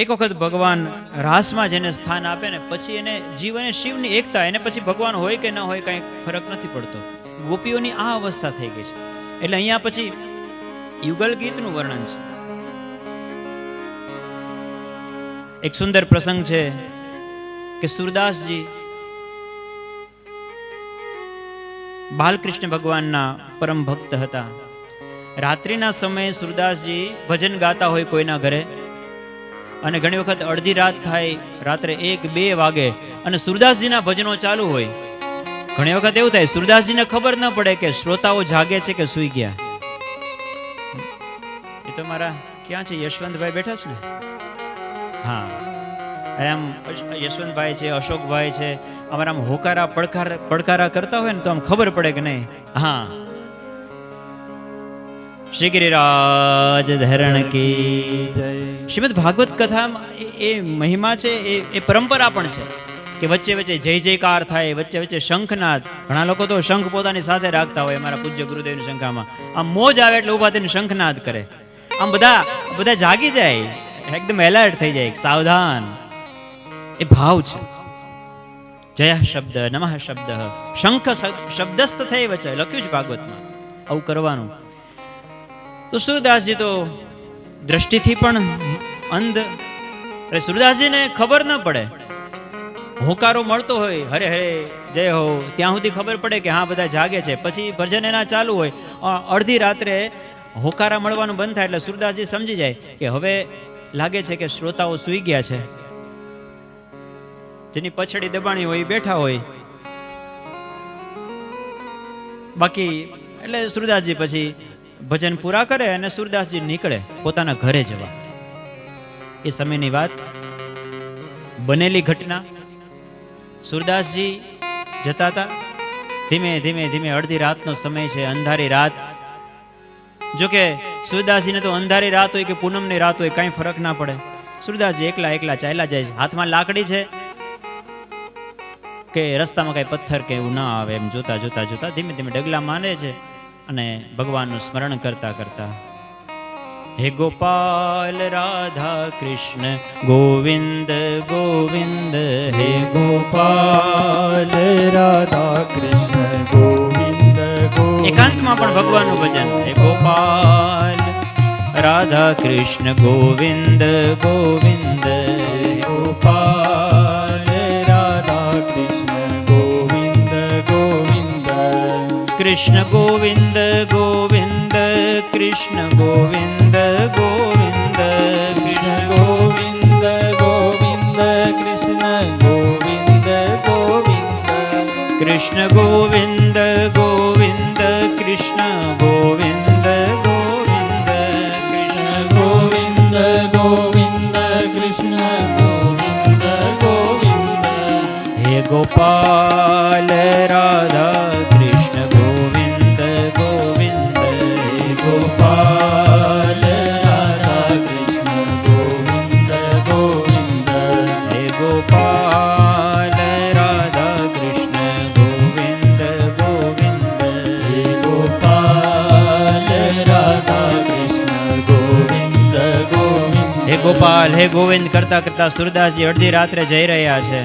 એક વખત ભગવાન રાસમાં જેને સ્થાન આપે ને પછી એને જીવ અને શિવની એકતા, એને પછી ભગવાન હોય કે ન હોય કંઈ ફરક નથી પડતો. ગોપીઓની આ અવસ્થા થઈ ગઈ છે. એટલે અહીંયા પછી યુગલ ગીતનું વર્ણન છે. એક સુંદર પ્રસંગ છે કે સુરદાસજી બાલકૃષ્ણ ભગવાનના પરમ ભક્ત હતા. રાત્રિના સમયે સુરદાસજી ભજન ગાતા હોય કોઈના ઘરે, અને ઘણી વખત અડધી રાત થાય, રાત્રે 1-2 વાગે, અને સુરદાસજીના ભજનો ચાલુ હોય. ઘણી વખત એવું થાય સુરદાસજીને ખબર ન પડે કે શ્રોતાઓ જાગે છે કે સૂઈ ગયા. એ તો મારા ક્યાં છે યશવંતભાઈ બેઠા છે ને? હા, એમ યશવંતભાઈ છે, અશોકભાઈ છે, અમારા આમ હોકારા પડકારા કરતા હોય ને તો આમ ખબર પડે કે નહીં. હા, શ્રી ગિરિરાજ ધરણ કી જય. શ્રીમદ ભાગવત કથામાં એ મહિમા છે, એ પરંપરા પણ છે કે વચ્ચે વચ્ચે જય જયકાર થાય, વચ્ચે વચ્ચે શંખનાદ. ઘણા લોકો તો શંખ પોતાની સાથે રાખતા હોય. અમારા પૂજ્ય ગુરુદેવની શંખામાં આમ મોજ આવે એટલે ઉભા થઈને શંખનાદ કરે. આમ બધા જાગી જાય, એકદમ એલર્ટ થઈ જાય, સાવધાન. એ ભાવ છે. જય શબ્દ, નમઃ શબ્દ, શંખ શબ્દસ્થ થઈ વચ્ચે લખ્યું છે ભાગવતમાં. આવું કરવાનું. તો સુરદાસજી તો દ્રષ્ટિથી પણ અંધ. એટલે સુરદાસજીને ખબર ન પડે. હોકારો મળતો હોય હરે હરે જય હો, ત્યાં સુધી ખબર પડે કે હા બધા જાગે છે. પછી ભજન એના ચાલુ હોય, અડધી રાત્રે હોકારા મળવાનું બંધ થાય એટલે સુરદાસજી સમજી જાય કે હવે લાગે છે કે શ્રોતાઓ સૂઈ ગયા છે. જેની પછડી દબાણી હોય બેઠા હોય. બાકી એટલે સુરદાસજી પછી ભજન પૂરા કરે અને સુરદાસજી નીકળે પોતાના ઘરે જવા. એ સમયની વાત, બનેલી ઘટના. સુરદાસજી જતા હતા, ધીમે ધીમે ધીમે અડધી રાતનો સમય છે, અંધારી રાત. જોકે સુરદાસજીને તો અંધારી રાત હોય કે પૂનમની રાત હોય કાંઈ ફરક ના પડે. સુરદાસજી એકલા એકલા ચાલ્યા જાય. હાથમાં લાકડી છે કે રસ્તામાં કાંઈ પથ્થર કે એવું ના આવે એમ જોતા જોતા જોતા ધીમે ધીમે ડગલા માને છે અને ભગવાનનું સ્મરણ કરતા કરતા, હે ગોપાલ રાધા કૃષ્ણ ગોવિંદ ગોવિંદ, હે ગોપાલ રાધા કૃષ્ણ ગોવિંદ ગોવિંદ. એકાંતમાં પણ ભગવાનનું ભજન, હે ગોપાલ રાધા કૃષ્ણ ગોવિંદ ગોવિંદ, ગોપાલ રાધા કૃષ્ણ ગોવિંદ ગોવિંદ. કૃષ્ણ ગોવિંદ ગોવિંદ, કૃષ્ણ ગોવિંદ ગોવિંદ, કૃષ્ણ ગોવિંદ ગોવિંદ, કૃષ્ણ ગોવિંદ ગોવિંદ. કૃષ્ણ ગોવિંદ ગોવિંદ, કૃષ્ણ ગોવિંદ ગોવિંદ, કૃષ્ણ ગોવિંદ ગોવિંદ, કૃષ્ણ ગોવિંદ ગોવિંદ. હે ગોપાલ રાધા કૃષ્ણ ગોવિંદ ગોવિંદ, ગોપાલ રાધા કૃષ્ણ ગોવિંદ ગોવિંદ. હે ગોપાલ રાધા કૃષ્ણ ગોવિંદ ગોવિંદ, હે ગોપાલ રાધા કૃષ્ણ ગોવિંદ ગોવિંદ. હે ગોપાલ હે ગોવિંદ કરતા કરતા સુરદાસજી અડધી રાત્રે જઈ રહ્યા છે.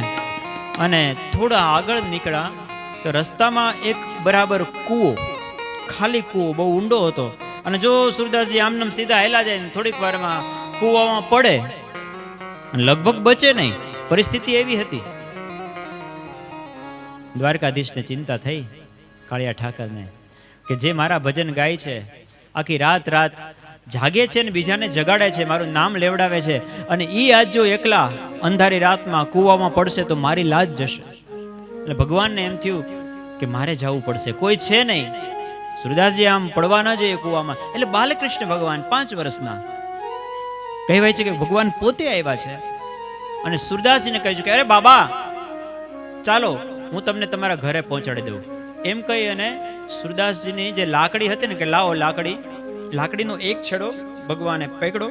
અને થોડા આગળ નીકળ્યા તો રસ્તામાં એક બરાબર કૂવો, ખાલી કૂવો, બહુ ઊંડો હતો. અને જો સુરદાસજી આમનામ સીધા હેલા જાય ને થોડીક વારમાં કૂવામાં પડે અને લગભગ બચે નહીં. પરિસ્થિતિ એવી હતી. દ્વારકાધીશને ચિંતા થઈ, કાળિયા ઠાકરને, કે જે મારા ભજન ગાય છે, આખી રાત રાત જાગે છે ને બીજાને જગાડે છે, મારું નામ લેવડાવે છે, અને ઈ આજ જો એકલા અંધારી રાતમાં કૂવામાં પડશે તો મારી લાજ જશે. એટલે ભગવાનને એમ થયું કે મારે જવું પડશે, કોઈ છે નહીં. સુરદાસજી આમ પડવા ન જઈએ કૂવામાં. એટલે બાલકૃષ્ણ ભગવાન 5 વર્ષના કહેવાય છે કે ભગવાન પોતે આવ્યા છે અને સુરદાસજીને કહ્યું છે કે અરે બાબા ચાલો હું તમને તમારા ઘરે પહોંચાડી દઉં. એમ કહી અને સુરદાસજીની જે લાકડી હતી ને કે લાવો લાકડીનો એક છેડો ભગવાને પકડો.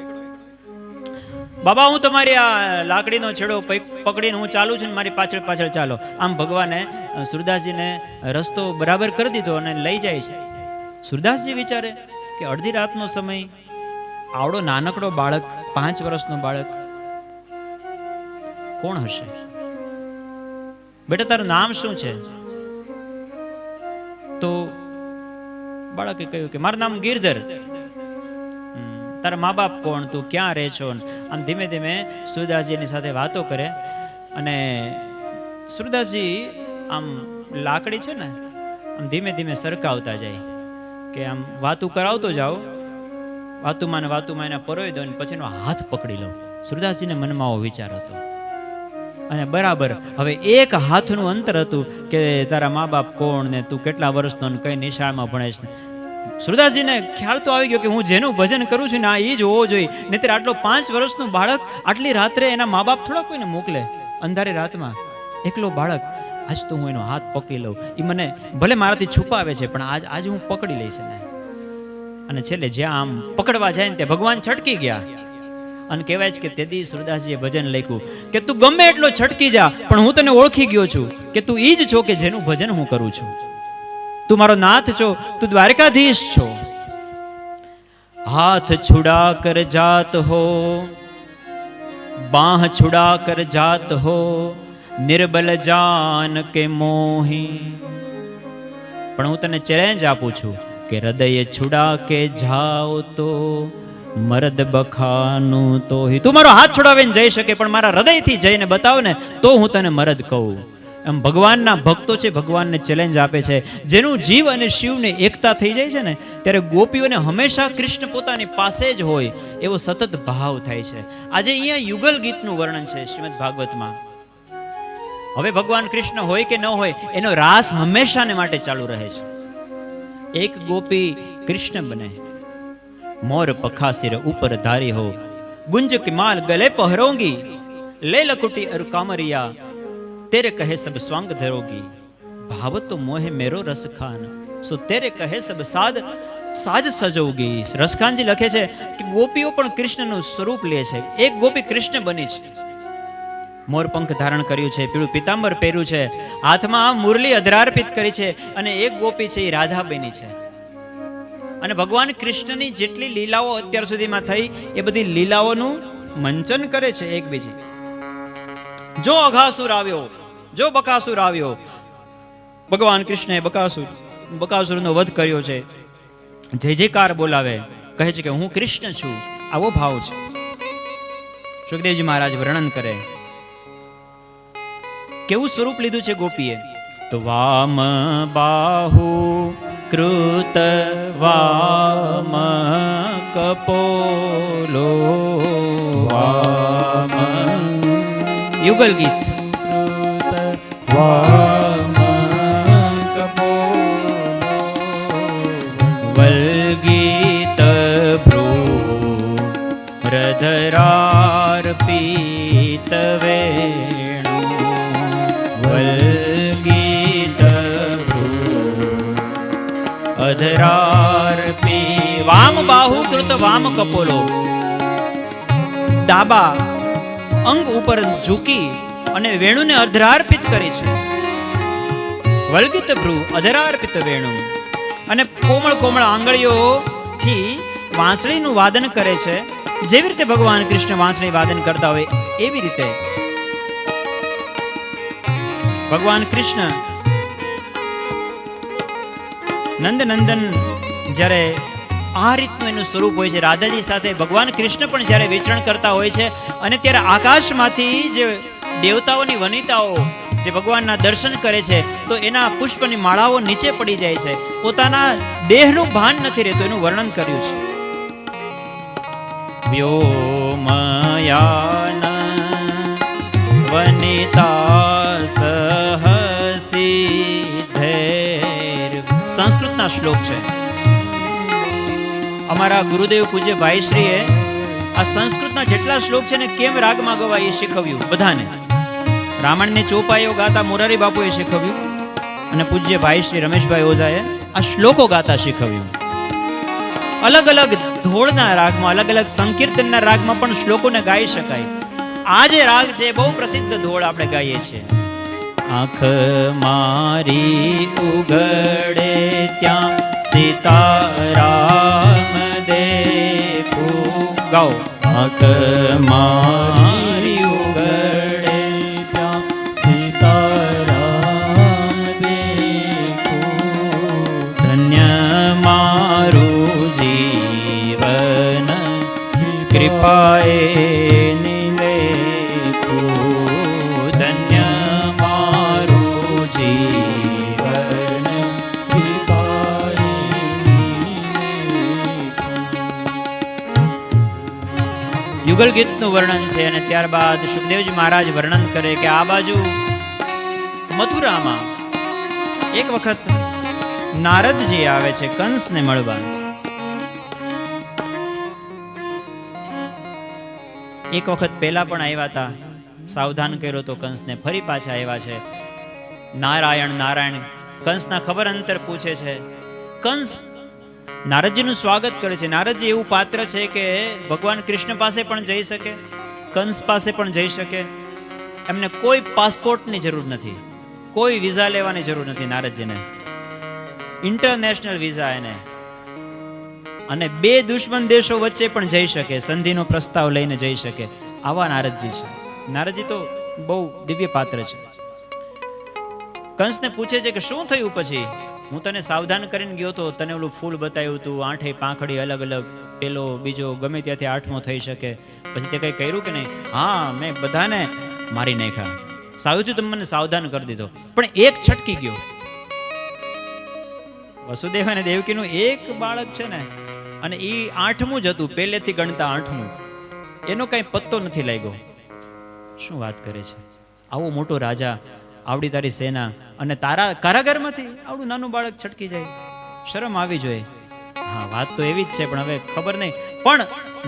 બાબા હું તમારી આ લાકડીનો છેડો પકડીને હું ચાલું છું ને મારી પાછળ પાછળ ચાલો. આમ ભગવાને સુરદાસજીને રસ્તો બરાબર કરી દીધો અને લઈ જાય છે. સુરદાસજી વિચારે કે અડધી રાતનો સમય, આવડો નાનકડો બાળક, 5 વર્ષનો બાળક, કોણ હશે? બેટા તારું નામ શું છે? તો બાળકે કહ્યું કે મારું નામ ગિરધર. તારા મા બાપ કોણ? તું ક્યાં રહે છો? આમ ધીમે ધીમે સુરદાસજીની સાથે વાતો કરે. અને સુરદાસજી આમ લાકડી છે ને આમ ધીમે ધીમે સરકાવતા જાય કે આમ વાતું કરાવતો જાઓ, વાતુમાં એના પરોઈ દો ને પછી એનો હાથ પકડી લો. સુરદાસજીને મનમાં આવો વિચાર હતો. અને બરાબર હવે એક હાથનું અંતર હતું કે તારા મા બાપ કોણ ને તું કેટલા વર્ષનો ને કઈ નિશાળમાં ભણેશ ને. સુરદાસજીને ખ્યાલ તો આવી ગયો કે હું જેનું ભજન કરું છું ને આ એ જ હોવો જોઈએ. નહીતર આટલો 5 વર્ષનું બાળક આટલી રાત્રે એના મા બાપ થોડા કોઈને મોકલે અંધારી રાતમાં, એકલો બાળક. આજ તો હું એનો હાથ પકડી લઉં. એ મને ભલે મારાથી છુપાવે છે પણ આજ હું પકડી લઈશ ને. અને છેલ્લે જ્યાં આમ પકડવા જાય ને ત્યાં ભગવાન છટકી ગયા. અને કહેવાય છે કે તેથી સુરદાસજીએ ભજન લખ્યું કે તું ગમે એટલો છટકી જા પણ હું તને ઓળખી ગયો છું કે તું ઈ જ છો કે જેનું ભજન હું કરું છું. તું મારો નાથ છો, તું દ્વારકાધીશ છો. હાથ છુડા કર જાત હો, બાહ છુડા કર જાત હો, નિર્બલ જાન કે મોહી. પણ હું તને ચેલેન્જ આપું છું કે હૃદય છુડા કે જાઓ તો મરદ બખાનું તો તું મારો હાથ છોડાવીને જઈ શકે પણ મારા હૃદયથી જઈને બતાવ ને તો હું તને મરદ કહું. એમ ભગવાનના ભક્તો છે, ભગવાનને ચેલેન્જ આપે છે. જેનું જીવ અને શિવને એકતા થઈ જાય છે ને ત્યારે ગોપીઓને હંમેશા કૃષ્ણ પોતાની પાસે જ હોય એવો સતત ભાવ થાય છે. આજે અહીંયા યુગલ ગીતનું વર્ણન છે શ્રીમદ ભાગવતમાં. હવે ભગવાન કૃષ્ણ હોય કે ન હોય એનો રાસ હંમેશાને માટે ચાલુ રહે છે. એક ગોપી કૃષ્ણ બને, મોર પખા સિર ઉપર ધારી હો, ગુંજ की माल गले पहरोगी, ले लकुटी अरु कामरिया, तेरे कहे सब स्वांग धरोगी, भाव तो मोहे मेरो रस खान, सो तेरे कहे सब साज सजोगी. રસખાનજી લખે છે કે ગોપીઓ પણ કૃષ્ણનું સ્વરૂપ લે છે. એક ગોપી કૃષ્ણ બની છે, મોરપંખ ધારણ કર્યું છે, પીળું પીતાંબર પહેર્યું છે, હાથમાં મુરલી અધરાર્પિત કરી છે, અને એક ગોપી છે એ રાધા બની છે. અને ભગવાન કૃષ્ણની જેટલી લીલાઓ અત્યાર સુધીમાં થઈ એ બધી લીલાઓનું મંચન કરે છે એકબીજી. જો અઘાસુર આવ્યો, જો બકાસુર આવ્યો, ભગવાન કૃષ્ણએ બકાસુરનો વધ કર્યો છે. જય જયકાર બોલાવે, કહે છે કે હું કૃષ્ણ છું. આવો ભાવ છે. સુખદેવજી મહારાજ વર્ણન કરે કેવું સ્વરૂપ લીધું છે ગોપીએ. તો વામ બાહુ કૃત વામ કપોલો, વામ યુગલ ગીત. વામ કપોલો, વલ્ગીત ભ્રૂ હૃદરાર્પિત વેણુ, વલ્ગીત અધરાર્પી. વામ બાહુ કૃત વામ કપોલો, ડાબા અંગ ઉપર ઝૂકી અને વેણુને અધરાર્પિત કરી છે. વલ્ગિત ભ્રૂ અધરાર્પિત વેણુ, અને કોમળ કોમળ આંગળીઓથી વાંસળીનું વાદન કરે છે. જેવી રીતે ભગવાન કૃષ્ણ વાંસળી વાદન કરતા હોય એવી રીતે ભગવાન કૃષ્ણ નંદનંદન જ્યારે આ રીતનું એનું સ્વરૂપ હોય છે. રાધાજી સાથે ભગવાન કૃષ્ણ પણ જ્યારે વિચરણ કરતા હોય છે અને ત્યારે આકાશમાંથી જે દેવતાઓની વનિતાઓ જે ભગવાનના દર્શન કરે છે તો એના પુષ્પની માળાઓ નીચે પડી જાય છે. પોતાના દેહનું ભાન નથી રહેતું એનું વર્ણન કર્યું છે. વ્યોમયાન વનિતા સહસિદ્ધેર, સંસ્કૃતના શ્લોક છે. અમારા ગુરુદેવ પૂજ્ય ભાઈશ્રીએ આ સંસ્કૃતના જેટલા શ્લોક છે ને કેમ રાગમાં ગવાય એ શીખવ્યું બધાને. રામાયણની ચોપાઈઓ ગાતા મોરારી બાપુએ શીખવ્યું અને પૂજ્ય ભાઈશ્રી રમેશભાઈ ઓઝાએ આ શ્લોકો ગાતા શીખવ્યું. અલગ અલગ ધોળના રાગમાં, અલગ અલગ સંકીર્તનના રાગમાં પણ શ્લોકોને ગાઈ શકાય. આ જે રાગ છે બહુ પ્રસિદ્ધ ધોળ આપણે ગાઈએ છીએ. આંખ મારી ઉગડે ત્યાં સીતારામ દેખું. ગાઓ. આંખ મારી ઉગડે યુગલ ગીતનું વર્ણન છે. અને ત્યારબાદ સુખદેવજી મહારાજ વર્ણન કરે કે આ બાજુ મથુરામાં એક વખત નારદજી આવે છે કંસને મળવા. એક વખત પહેલા પણ આવ્યા હતા, સાવધાન કર્યો તો કંસને, ફરી પાછા આવ્યા છે. નારાયણ નારાયણ કંસના ખબર અંતર પૂછે છે. કંસ નારદજીનું સ્વાગત કરે છે. નારદજી એવું પાત્ર છે કે ભગવાન કૃષ્ણ પાસે પણ જઈ શકે, કંસ પાસે પણ જઈ શકે. એમને કોઈ પાસપોર્ટની જરૂર નથી, કોઈ વિઝા લેવાની જરૂર નથી નારદજીને. ઇન્ટરનેશનલ વિઝા એને. અને બે દુશ્મન દેશો વચ્ચે પણ જઈ શકે, સંધિનો પ્રસ્તાવ લઈને જઈ શકે. આવા નારદજી છે. નારદજી તો બહુ દિવ્ય પાત્ર છે. કંસને પૂછે છે કે શું થયું પછી? હું તને સાવધાન કરીને ગયો તો, તને ઓલું ફૂલ બતાવ્યું તું, આઠે પાંખડી અલગ અલગ, પેલો બીજો ગમે ત્યાંથી આઠમો થઈ શકે. પછી તે કઈ કર્યું કે નહીં? હા, મેં બધાને મારી નાખ્યા. સાવથી તમે મને સાવધાન કરી દીધો, પણ એક છટકી ગયો. વસુદેવ અને દેવકીનું એક બાળક છે ને, અને એ આઠમું જ હતું, પહેલેથી ગણતા આઠમું. એનો કઈ પત્તો નથી લાગ્યો. શું વાત કરે છે? આવો મોટો રાજા, આવડી તારી સેના, અને તારા કારાગારમાંથી આવડું નાનું બાળક છટકી જાય? શરમ આવી જોઈએ. હા, વાત તો એવી જ છે, પણ હવે ખબર નહીં. પણ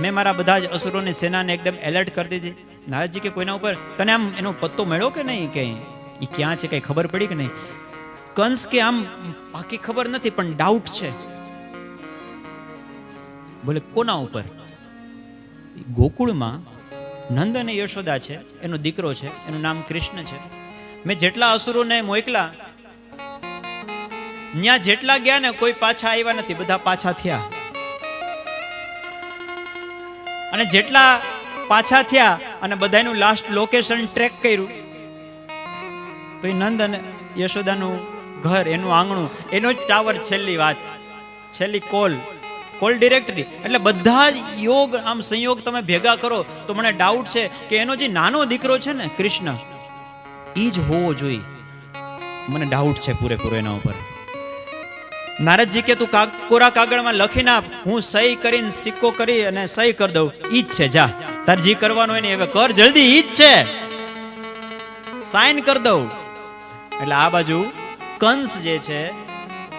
મેં મારા બધા જ અસુરોની સેનાને એકદમ એલર્ટ કરી દીધી. નારદજી કે કોઈના ઉપર તને આમ એનો પત્તો મળ્યો કે નહીં? કઈ એ ક્યાં છે, કઈ ખબર પડી કે નહીં? કંસ કે આમ બાકી ખબર નથી, પણ ડાઉટ છે. બોલે કોના ઉપર? ગોકુળમાં નંદ અને યશોદા છે, એનો દીકરો છે, એનું નામ કૃષ્ણ છે. મેં જેટલા અસુરોને મોકલા, ત્યાં જેટલા ગયા ને કોઈ પાછા આવ્યા નથી, બધા પાછા થયા. અને જેટલા પાછા થયા અને બધાનું લાસ્ટ લોકેશન ટ્રેક કર્યું, તો એ નંદ અને યશોદાનું ઘર, એનું આંગણું, એનો જ ટાવર, છેલ્લી વાત, છેલ્લી કોલ ડિરેક્ટરી. એટલે બધા જ યોગ, આમ સંયોગ તમે ભેગા કરો તો મને ડાઉટ છે કે એનો જે નાનો દીકરો છે ને કૃષ્ણ, એ જ હોવો જોઈએ. મને ડાઉટ છે પૂરેપૂરો એના ઉપર. નારદજી કે તું કોરા કાગળમાં લખીને આપ, હું સહી કરીને સિક્કો કરી અને સહી કરી દઉં. ઈ જ છે, જા તાર જે કરવાનું હોય ને હવે કર જલ્દી, ઈ જ છે, સાઈન કરી દઉં. એટલે આ બાજુ કંસ જે છે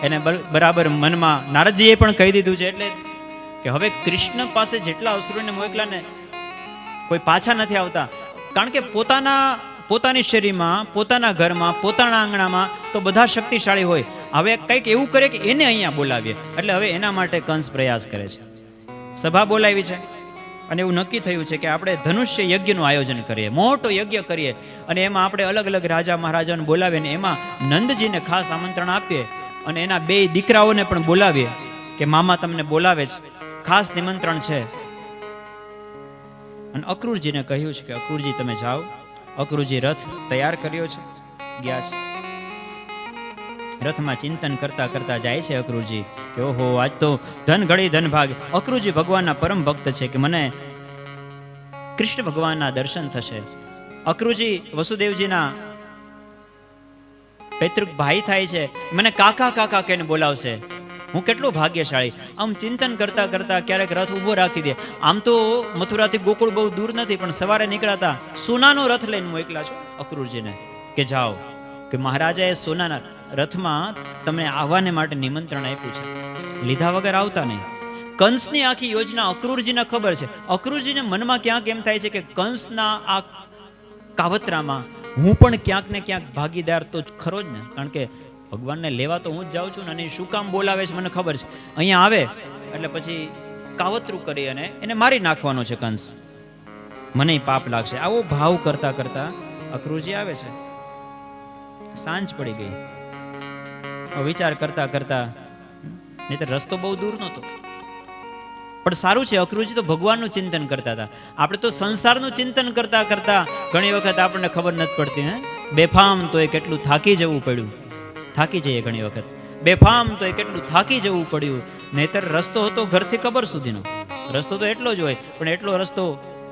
એને બરાબર મનમાં નારદજીએ પણ કહી દીધું છે. એટલે કે હવે કૃષ્ણ પાસે જેટલા અસુરોને મોકલા ને કોઈ પાછા નથી આવતા. કારણ કે પોતાની શરીરમાં, પોતાના ઘરમાં, પોતાના આંગણામાં તો બધા શક્તિશાળી હોય. હવે કંઈક એવું કરે કે એને અહીંયા બોલાવીએ. એટલે હવે એના માટે કંસ પ્રયાસ કરે છે. સભા બોલાવી છે અને એવું નક્કી થયું છે કે આપણે ધનુષ્ય યજ્ઞનું આયોજન કરીએ, મોટો યજ્ઞ કરીએ. અને એમાં આપણે અલગ અલગ રાજા મહારાજાને બોલાવીએ, એમાં નંદજીને ખાસ આમંત્રણ આપીએ. અને એના બે દીકરાઓને પણ બોલાવીએ કે મામા તમને બોલાવે છે, ખાસ નિમંત્રણ છે. અને અક્રૂરજીને કહ્યું છે કે અક્રૂરજી તમે જાઓ. અક્રૂરજી રથ તૈયાર કર્યો છે, ગયા છે. રથમાં ચિંતન કરતા કરતા જાય છે અક્રૂરજી કે ઓહો, આજ તો ધન ઘડી ધન ભાગ. અક્રૂરજી ભગવાનના પરમ ભક્ત છે કે મને કૃષ્ણ ભગવાનના દર્શન થશે. અક્રૂરજી વસુદેવજીના પૈતૃક ભાઈ થાય છે, મને કાકા કાકા કહીને બોલાવશે. હું કેટલો ભાગ્યશાળી. આમ ચિંતન કરતા કરતા ક્યારેક રથ ઊભો રાખી દે. આમ તો મથુરાથી ગોકુળ બહુ દૂર નથી, પણ સવારે નીકળાતા સોનાનો રથ લઈને હું એકલા છું અક્રૂરજીને કે જાઓ, કે મહારાજાએ સોનાના રથમાં તમને આવવાને માટે નિમંત્રણ આપ્યું છે, લીધા વગર આવતા નહીં. કંસની આખી યોજના અક્રૂરજીને ખબર છે. અક્રૂરજીને મનમાં ક્યાંક એમ થાય છે કે કંસના આ કાવતરામાં હું પણ ક્યાંક ને ક્યાંક ભાગીદાર તો ખરો જ ને. કારણ કે ભગવાનને લેવા તો હું જ જાઉં છું ને, અને શું કામ બોલાવે છે મને ખબર છે. અહીંયા આવે એટલે પછી કાવતરું કરી અને એને મારી નાખવાનો છે કંસ, મને પાપ લાગશે. આવો ભાવ કરતા કરતા અક્રૂરજી આવે છે. સાંજ પડી ગઈ. વિચાર કરતા કરતા, નહીં તો રસ્તો બહુ દૂર નહોતો, પણ સારું છે અક્રૂરજી તો ભગવાનનું ચિંતન કરતા હતા. આપણે તો સંસારનું ચિંતન કરતા કરતા ઘણી વખત આપણને ખબર નથી પડતી. બેફામ તો એ કેટલું થાકી જવું પડ્યું, થાકી જઈએ ઘણી વખત. બેફામ તો એ કેટલું થાકી જવું પડ્યું. નહીતર રસ્તો હતો ઘરથી કબર સુધીનો, રસ્તો તો એટલો જ હોય, પણ એટલો રસ્તો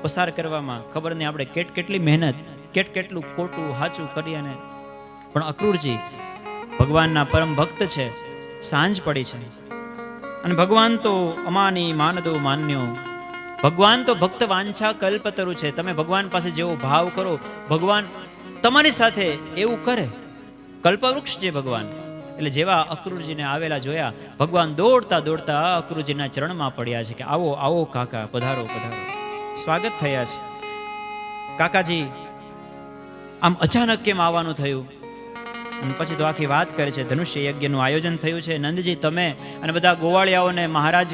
પસાર કરવામાં ખબર નહીં આપણે કેટલી મહેનત, કેટલું ખોટું સાચું કરી. અને પણ અક્રૂરજી ભગવાનના પરમ ભક્ત છે. સાંજ પડી છે અને ભગવાન તો અમાની માનદો માન્યો, ભગવાન તો ભક્ત વાંછા કલ્પતરુ છે. તમે ભગવાન પાસે જેવો ભાવ કરો, ભગવાન તમારી સાથે એવું કરે. કલ્પવૃક્ષ છે ભગવાન. એટલે જેવા અક્રૂરજીને આવેલા જોયા, ભગવાન દોડતા દોડતા અક્રૂરજીના ચરણમાં પડ્યા છે કે આવો આવો કાકા, પધારો પધારો. સ્વાગત થયા છે. કાકાજી આમ અચાનક કેમ આવવાનું થયું? અને પછી તો આખી વાત કરે છે. ધનુષ્ય યજ્ઞનું આયોજન થયું છે. નંદજી તમે અને બધા ગોવાળિયાઓને મહારાજ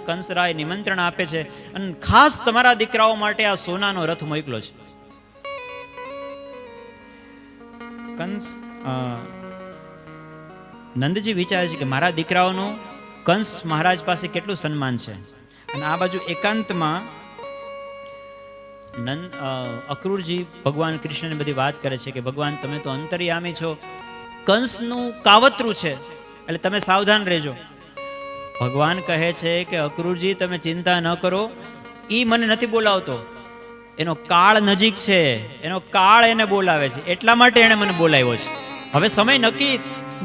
કંસરાય નિમંત્રણ આપે છે અને ખાસ તમારા દીકરાઓ માટે આ સોનાનો રથ મોકલો છે. નંદજી વિચારે છે કે મારા દીકરાઓનું કંસ મહારાજ પાસે કેટલું સન્માન છે. અને આ બાજુ એકાંતમાં અક્રૂરજી ભગવાન કૃષ્ણને બધી વાત કરે છે કે ભગવાન તમે તો અંતર્યામી છો, કંસનું કાવતરું છે, એટલે તમે સાવધાન રહેજો. ભગવાન કહે છે કે અક્રૂરજી તમે ચિંતા ન કરો, ઈ મને નથી બોલાવતો, એનો કાળ નજીક છે, એનો કાળ એને બોલાવે છે, એટલા માટે એને મને બોલાવ્યો છે. હવે સમય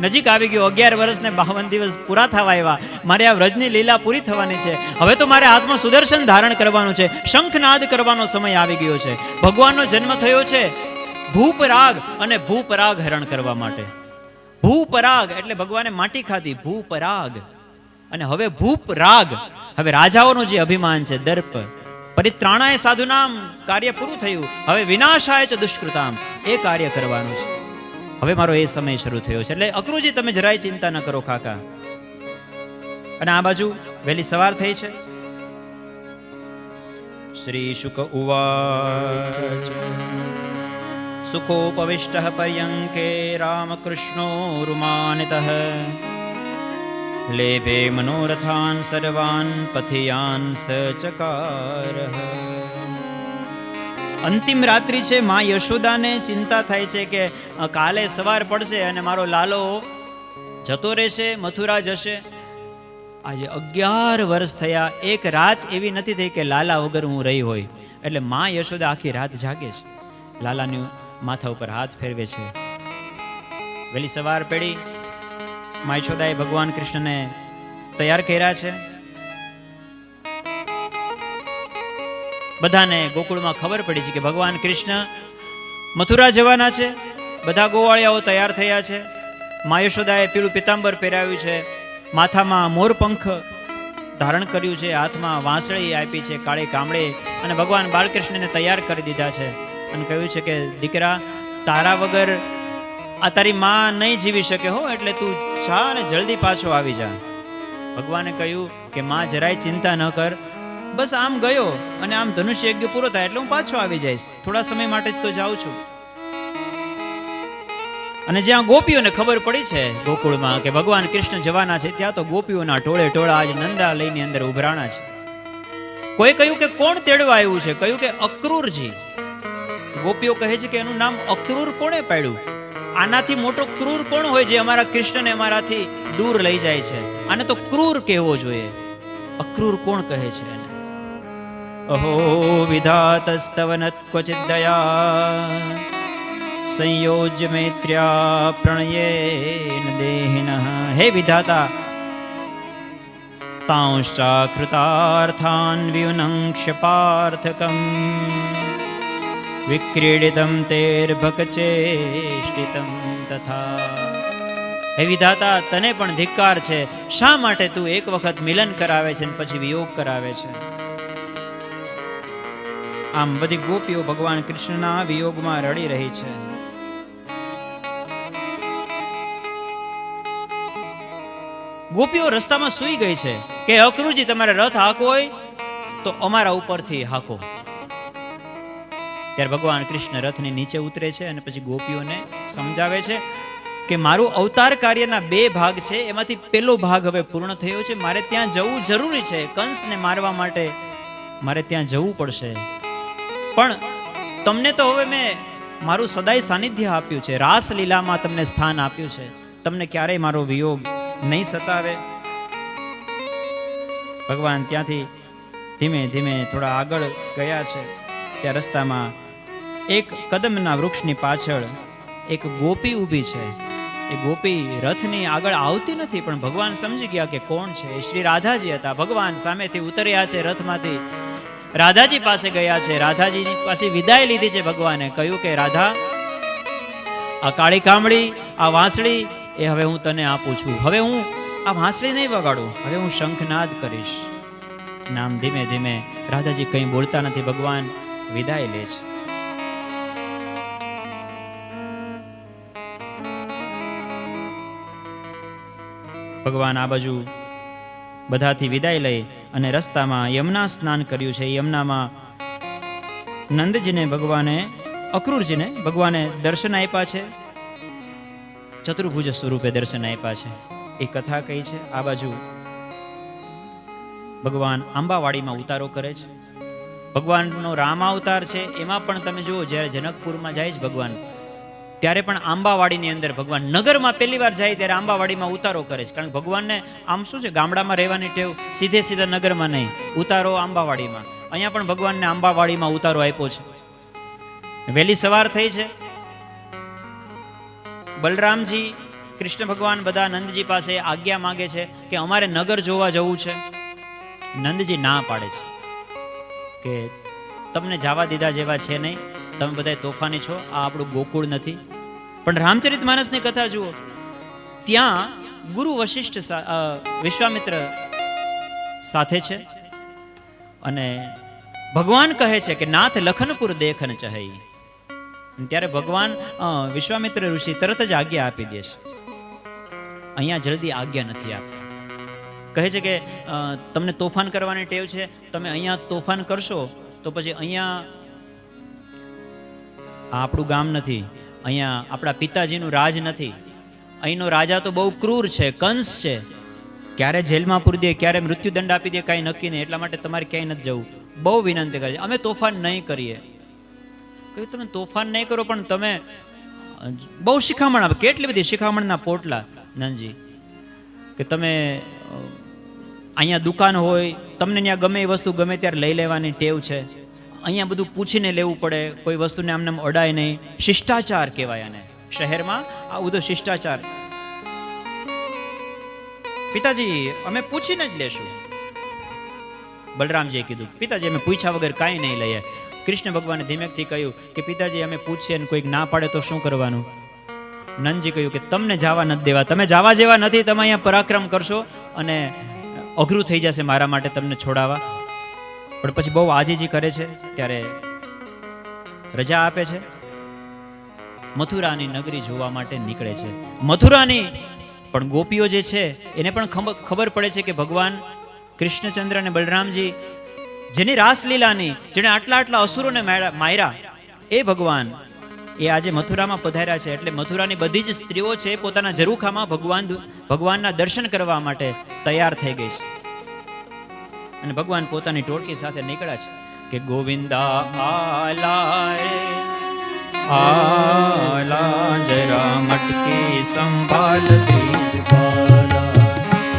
નજીક આવી ગયો. 11 વર્ષ ને 52 દિવસ પૂરા થવા આવ્યા. મારે આ વ્રજની લીલા પૂરી થવાની છે. હવે તો મારે હાથમાં સુદર્શન ધારણ કરવાનું છે, શંખનાદ કરવાનો સમય આવી ગયો છે. ભગવાનનો જન્મ થયો છે ભૂપરાગ અને ભૂપરાગ હરણ કરવા માટે. ભૂપરાગ એટલે ભગવાને માટી ખાધી, ભૂપરાગ. અને હવે ભૂપરાગ, હવે રાજાઓનું જે અભિમાન છે, દર્પ, પરિત્રાણાય સાધુનામ કાર્ય પૂરું થયું. હવે વિનાશાય ચ દુષ્કૃતામ, એ કાર્ય કરવાનું છે. હવે મારો એ સમય શરૂ થયો છે. એટલે અક્રૂરજી તમે જરાય ચિંતા ન કરો કાકા. અને આ બાજુ વહેલી સવાર થઈ છે. શ્રી શુક ઉવાચ સુખોપવિષ્ટ પર્યંકે રામકૃષ્ણો રૂમાનિતઃ લેભે મનોરથાન સર્વાન પથિયાન સચકારઃ. અંતિમ રાત્રિ છે. માં યશોદાને ચિંતા થાય છે કે કાલે સવાર પડશે અને મારો લાલો જતો રહેશે, મથુરા જશે. આજે 11 વર્ષ થયા, એક રાત એવી નથી થઈ કે લાલા વગર હું રહી હોય. એટલે માં યશોદા આખી રાત જાગે છે, લાલાની માથા ઉપર હાથ ફેરવે છે. વહેલી સવાર પડી, માં યશોદાએ ભગવાન કૃષ્ણને તૈયાર કર્યા છે. બધાને ગોકુળમાં ખબર પડી છે કે ભગવાન કૃષ્ણ મથુરા જવાના છે. બધા ગોવાળિયાઓ તૈયાર થયા છે. મા યશોદાએ પીળું પિતાંબર પહેરાવ્યું છે, માથામાં મોરપંખ ધારણ કર્યું છે, હાથમાં વાંસળી આપી છે કાળી કામળે, અને ભગવાન બાલકૃષ્ણને તૈયાર કરી દીધા છે. અને કહ્યું છે કે દીકરા, તારા વગર આ તારી માં નહીં જીવી શકે હો, એટલે તું જા અને જલ્દી પાછો આવી જા. ભગવાને કહ્યું કે માં જરાય ચિંતા ન કર, બસ આમ ગયો અને આમ ધનુષ્ય યજ્ઞ પૂરો થાય એટલે હું પાછો આવી જઈશ, થોડા સમય માટે જ તો જાઉં છું. અને જ્યાં ગોપીઓને ખબર પડી છે ગોકુળમાં કે ભગવાન કૃષ્ણ જવાના છે, ત્યાં તો ગોપીઓના ટોળે ટોળા આજ નંદા લઈને અંદર ઉભરાણા છે. કોઈ કહ્યું કે કોણ તેડવા આવ્યું છે? કહ્યું કે અક્રૂરજી. ગોપીઓ કહે છે કે એનું નામ અક્રૂર કોણે પાડ્યું? આનાથી મોટો ક્રૂર કોણ હોય જે અમારા કૃષ્ણને અમારાથી દૂર લઈ જાય છે? આને તો ક્રૂર કહેવો જોઈએ. અક્રૂર કોણ કહે છે એને? અહો વિધાતસ્તવનત ક્વચિદ દયા સંયોજ્ય મૈત્ર્યા પ્રણયેન દેહિનઃ. હે વિધાતા, તાંશા કૃતાર્થાન વ્યુનંક્ષ્ય પાર્થકમ વિક્રીડિતમ તૈર્ભકચેષ્ટિતમ તથા. હે વિધાતા, તને પણ ધિક્કાર છે. શા માટે તું એક વખત મિલન કરાવે છે અને પછી વિયોગ કરાવે છે? આમ બધી ગોપીઓ ભગવાન કૃષ્ણના વિયોગમાં રડી રહી છે. ગોપીઓ રસ્તામાં સૂઈ ગઈ છે કે અક્રૂરજી તમારે રથ હાંકવો હોય તો અમારા ઉપરથી હાંકો. ત્યારે ભગવાન કૃષ્ણ રથની નીચે ઉતરે છે અને પછી ગોપીઓને સમજાવે છે કે મારું અવતાર કાર્યના 2 ભાગ છે, એમાંથી પહેલો ભાગ હવે પૂર્ણ થયો છે. મારે ત્યાં જવું જરૂરી છે. કંસને મારવા માટે મારે ત્યાં જવું પડશે. પણ તમને તો હવે મેં મારું સદાય સાનિધ્ય આપ્યું છે, રાસલીલામાં તમને સ્થાન આપ્યું છે, તમને ક્યારેય મારો વિયોગ નહીં સતાવે. ભગવાન ત્યાંથી ધીમે ધીમે થોડા આગળ ગયા છે. ત્યાં રસ્તામાં એક કદમના વૃક્ષની પાછળ એક ગોપી ઊભી છે. એ ગોપી રથની આગળ આવતી નથી, પણ ભગવાન સમજી ગયા કે કોણ છે. શ્રી રાધાજી હતા. ભગવાન સામેથી ઉતર્યા છે રથમાંથી રાધાજી પાસે ગયા છે. રાધાજીની પાસે વિદાય લીધી છે ભગવાને. કહ્યું કે રાધા, આ કાળી કામળી, આ વાંસળી એ હવે હું તને આપું છું. હવે હું આ વાંસળી નહીં વગાડું, હવે હું શંખનાદ કરીશ. નામ ધીમે ધીમે રાધાજી કંઈ બોલતા નથી. ભગવાન વિદાય લે છે. ભગવાન આ બાજુ બધાથી વિદાય લઈ અને રસ્તામાં યમુના સ્નાન કર્યું છે. યમુનામાં નંદજીને ભગવાને, અક્રૂરજીને ભગવાને દર્શન આપ્યા છે. ચતુર્ભુજ સ્વરૂપે દર્શન આપ્યા છે. એ કથા કઈ છે. આ બાજુ ભગવાન આંબાવાડીમાં ઉતારો કરે છે. ભગવાનનો રામાવતાર છે એમાં પણ તમે જુઓ, જ્યારે જનકપુરમાં જાય છે ભગવાન, ત્યારે પણ આંબાવાડીની અંદર ભગવાન નગરમાં પહેલી વાર જાય ત્યારે આંબાવાડીમાં ઉતારો કરે છે. કારણ કે ભગવાનને આમ શું છે, ગામડામાં રહેવાની ટેવ, સીધે સીધા નગરમાં નહીં, ઉતારો આંબાવાડીમાં. અહીંયા પણ ભગવાનને આંબાવાડીમાં ઉતારો આપ્યો છે. વહેલી સવાર થઈ છે. બલરામજી, કૃષ્ણ ભગવાન બધા નંદજી પાસે આજ્ઞા માંગે છે કે અમારે નગર જોવા જવું છે. નંદજી ના પાડે છે કે તમને જવા દીધા જેવા છે નહીં, તમે બધા તોફાની છો, આ આપણું ગોકુળ નથી. પણ રામચરિતમાનસની કથા જુઓ, ત્યાં ગુરુ વશિષ્ઠ વિશ્વામિત્ર સાથે છે અને ભગવાન કહે છે કે નાથ લખનપુર દેખન ચહઈ. ત્યારે ભગવાન વિશ્વામિત્ર ઋષિ તરત જ આજ્ઞા આપી દે છે. અહીંયા જલ્દી આજ્ઞા નથી આપતા. કહે છે કે તમને તોફાન કરવાની ટેવ છે, તમે અહીંયા તોફાન કરશો તો પછી અહીંયા આપણું ગામ નથી, અહીંયા આપણા પિતાજીનું રાજ નથી, અહીંનો રાજા તો બહુ ક્રૂર છે, કંસ છે, ક્યારે જેલમાં પૂરી દે, ક્યારે મૃત્યુદંડ આપી દે, કાંઈ નક્કી નહીં. એટલા માટે તમારે ક્યાંય નથી જવું. બહુ વિનંતી કરે છે, અમે તોફાન નહીં કરીએ. કહ્યું તમે તોફાન નહીં કરો, પણ તમે બહુ શિખામણ આપે. કેટલી બધી શિખામણના પોટલા નંદજી, કે તમે અહીંયા દુકાન હોય, તમને ત્યાં ગમે એ વસ્તુ ગમે ત્યારે લઈ લેવાની ટેવ છે. અહીંયા બધું પૂછીને લેવું પડે, કોઈ વસ્તુને આમને અડાય નહીં. શિષ્ટાચાર કહેવાય આને. શહેરમાં આ બધો શિષ્ટાચાર. પિતાજી અમે પૂછીને જ લેશું. બલરામજીએ કીધું પિતાજી અમે પૂછ્યા વગર કાંઈ નહીં લઈએ. કૃષ્ણ ભગવાને ધીમેકથી કહ્યું કે પિતાજી અમે પૂછીએ ને કોઈક ના પાડે તો શું કરવાનું? નંદજી કહ્યું કે તમને જવા નથી દેવા, તમે જવા જેવા નથી, તમે અહીંયા પરાક્રમ કરશો અને અઘરું થઈ જશે મારા માટે તમને છોડાવવા. પણ પછી બહુ આજીજી કરે છે, ત્યારે રજા આપે છે. મથુરાની નગરી જોવા માટે નીકળે છે. મથુરાની પણ ગોપીઓ જે છે એને પણ ખબર પડે છે કે ભગવાન કૃષ્ણચંદ્ર અને બલરામજી, જેની રાસલીલાની, જેને આટલા આટલા અસુરોને માર્યા, એ ભગવાન એ આજે મથુરામાં પધાર્યા છે. એટલે મથુરાની બધી જ સ્ત્રીઓ છે પોતાના ઝરૂખામાં ભગવાનના દર્શન કરવા માટે તૈયાર થઈ ગઈ છે. અને ભગવાન પોતાની ટોળકી સાથે નીકળ્યા છે કે ગોવિંદા આલા જરા મટકી સંભાલ બીજ પાલા.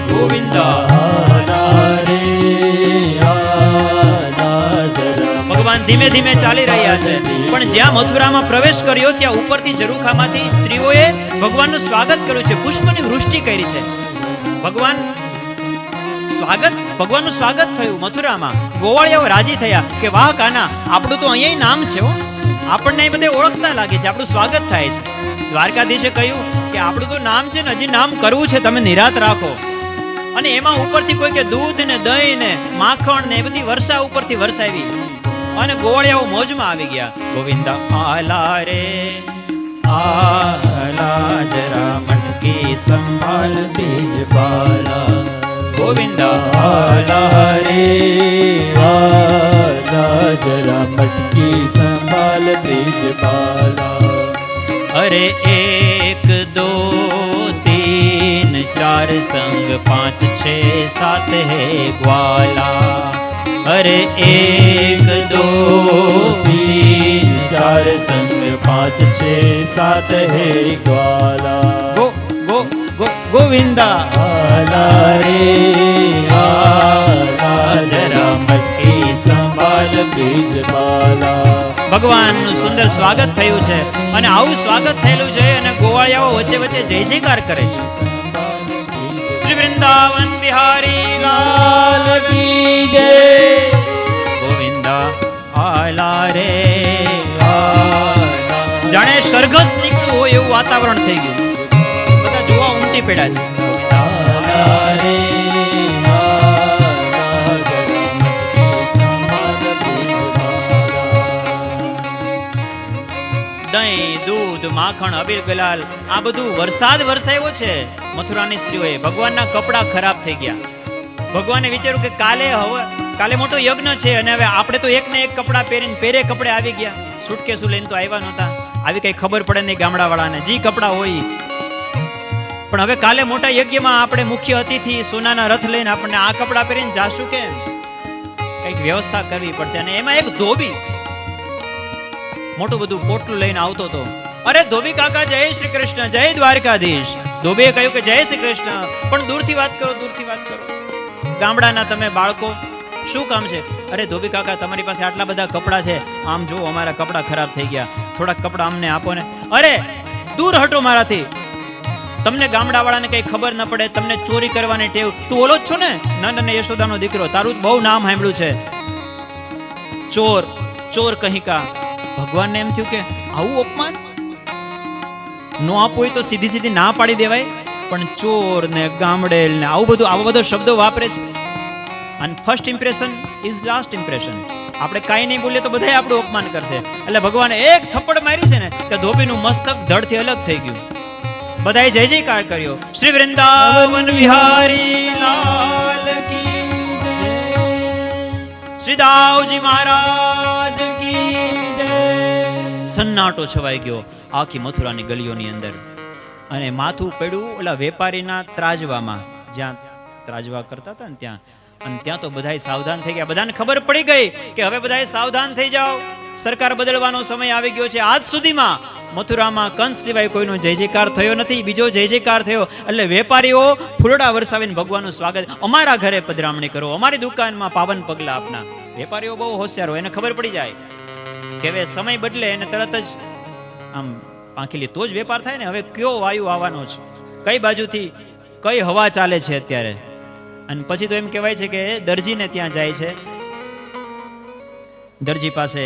ગોવિંદા ભગવાન ધીમે ધીમે ચાલી રહ્યા છે. પણ જ્યાં મથુરામાં પ્રવેશ કર્યો ત્યાં ઉપરથી ઝરૂખામાંથી સ્ત્રીઓએ ભગવાનનું સ્વાગત કર્યું છે, પુષ્પની વૃષ્ટિ કરી છે. ભગવાનનું સ્વાગત થયું મથુરામાં. ગોવાળિયાઓ રાજી થયા કે વાહ કાના, આપણું તો અહીંયા નામ છે હો, આપણને બધે ઓળખતા લાગે છે, આપણું સ્વાગત થાય છે. દ્વારકાધીશે કહ્યું કે આપણું તો નામ છે ને, હજી નામ કરવું છે, તમે નિરાત રાખો. અને એમાં ઉપરથી કોઈ કે દૂધ ને દહીં ને માખણ ને એ બધી વર્ષા ઉપરથી વરસાવી અને ગોવાળિયાઓ મોજમાં આવી ગયા. ગોવિંદા આલા રે આલા જરા મટકી સંભાળ બીજ પાલા. ગોવિંદા આલા રે આલા જરા મટકી સંભાળ બીજ પાલા. અરે એક દો तीन चार संग पाँच छः सात है ग्वाला. अरे एक दो तीन चार संग पाँच छः सात है ग्वाला. गो गो गो गोविंदा आला रे आला जरा मटकी संभाल બીજ પાલા. ભગવાનનું સુંદર સ્વાગત થયું છે અને આવું સ્વાગત થયેલું છે અને ગોવાળિયાઓ વચ્ચે વચ્ચે જય જયકાર કરે છે. શ્રી વૃંદાવન બિહારી લાલ કી જય. ગોવિંદ આલા રે જાણે સરઘસ નીકળ્યું હોય એવું વાતાવરણ થઈ ગયું. બધા જોવા ઉમટી પડ્યા છે. આલા રે આલા, જરા મટકી સંભાળ બ્રિજવાલા. દહીં, દૂધ, માખણ, અબીલ, ગુલાલ આ બધું વરસાદ વરસાવ્યો છે મથુરાની સ્ત્રીઓએ. ભગવાનના કપડાં ખરાબ થઈ ગયા. ભગવાને વિચાર્યું કે કાલે મોટો યજ્ઞ છે અને હવે આપણે તો એક ને એક કપડાં પહેરીને પેરે કપડે આવી ગયા. સુટકેસું લઈને તો આવ્યા નહોતા. આવી કઈ ખબર પડે નહીં ગામડાવાળાને, જી કપડાં હોય. પણ હવે કાલે મોટા યજ્ઞમાં આપણે મુખ્ય અતિથિ સોનાના રથ લઈને આપણને આ કપડાં પહેરીને જાશું કેમ? કઈક વ્યવસ્થા કરવી પડશે. અને એમાં એક ધોબી મોટું બધું પોટલું લઈને આવતો હતો. અરે ધોબી કાકા, જય શ્રી કૃષ્ણ, જય દ્વારકાધીશ. ધોબીએ કહ્યું કે જય શ્રી કૃષ્ણ, પણ દૂરથી વાત કરો, દૂરથી વાત કરો. ગામડાના તમે બાળકો, શું કામ છે? અરે ધોબી કાકા, તમારી પાસે આટલા બધા કપડાં છે, આમ જો અમારા કપડાં ખરાબ થઈ ગયા, થોડાક કપડાં અમને આપો ને. અરે દૂર હટો મારાથી, તમને ગામડાવાળાને કઈ ખબર ન પડે, તમને ચોરી કરવાની ટેવ. તું ઓલો જ છો ને, નંદ અને યશોદાનો દીકરો, તારું બહુ નામ સાંભળ્યું છે, ચોર, ચોર કહી કા. ભગવાનને એમ થયું કે આવું અપમાન નો આપવું હોય તો સીધી સીધી ના પાડી દેવાય, પણ ચોર ને ગામડેલ ને આવો બધો શબ્દો વાપરે છે. અને first impression is last impression. આપણે કાંઈ નહીં બોલીએ તો બધાય આપણું અપમાન કરશે. એટલે ભગવાને એક થપ્પડ મારી છે ને કે ધોબીનું મસ્તક ધડથી અલગ થઈ ગયું. બધાએ જય જયકાર કર્યો. શ્રી વૃંદાવન વિહારી લાલ કી જય, શ્રી દાવજી મહારાજ કી જય. સન્નાટો છવાઈ ગયો આખી મથુરાની ગલીઓની અંદર. અને માથું પડ્યું ઓલા વેપારીના ત્રાજવામાં, જ્યાં ત્રાજવા કરતા હતા ને ત્યાં. અને ત્યાં તો બધાય સાવધાન થઈ ગયા. બધાને ખબર પડી ગઈ કે હવે બધાય સાવધાન થઈ જાઓ, સરકાર બદલવાનો સમય આવી ગયો છે. આજ સુધીમાં મથુરામાં કંસ સિવાય કોઈનો જય જયકાર થયો નથી, બીજો જય જયકાર થયો. એટલે વેપારીઓ ફૂલડા વરસાવીને ભગવાનનું સ્વાગત, અમારા ઘરે પધરામણી કરો, અમારી દુકાનમાં પાવન પગલા આપના. વેપારીઓ બહુ હોશિયાર હોય, એને ખબર પડી જાય કે હવે સમય બદલે એને તરત જ આમ પાંખીલી તો જ વેપાર થાય ને. હવે કયો વાયુ આવવાનો છે, કઈ બાજુથી કઈ હવા ચાલે છે અત્યારે. અને પછી તો એમ કહેવાય છે કે દરજીને ત્યાં જાય છે, દરજી પાસે,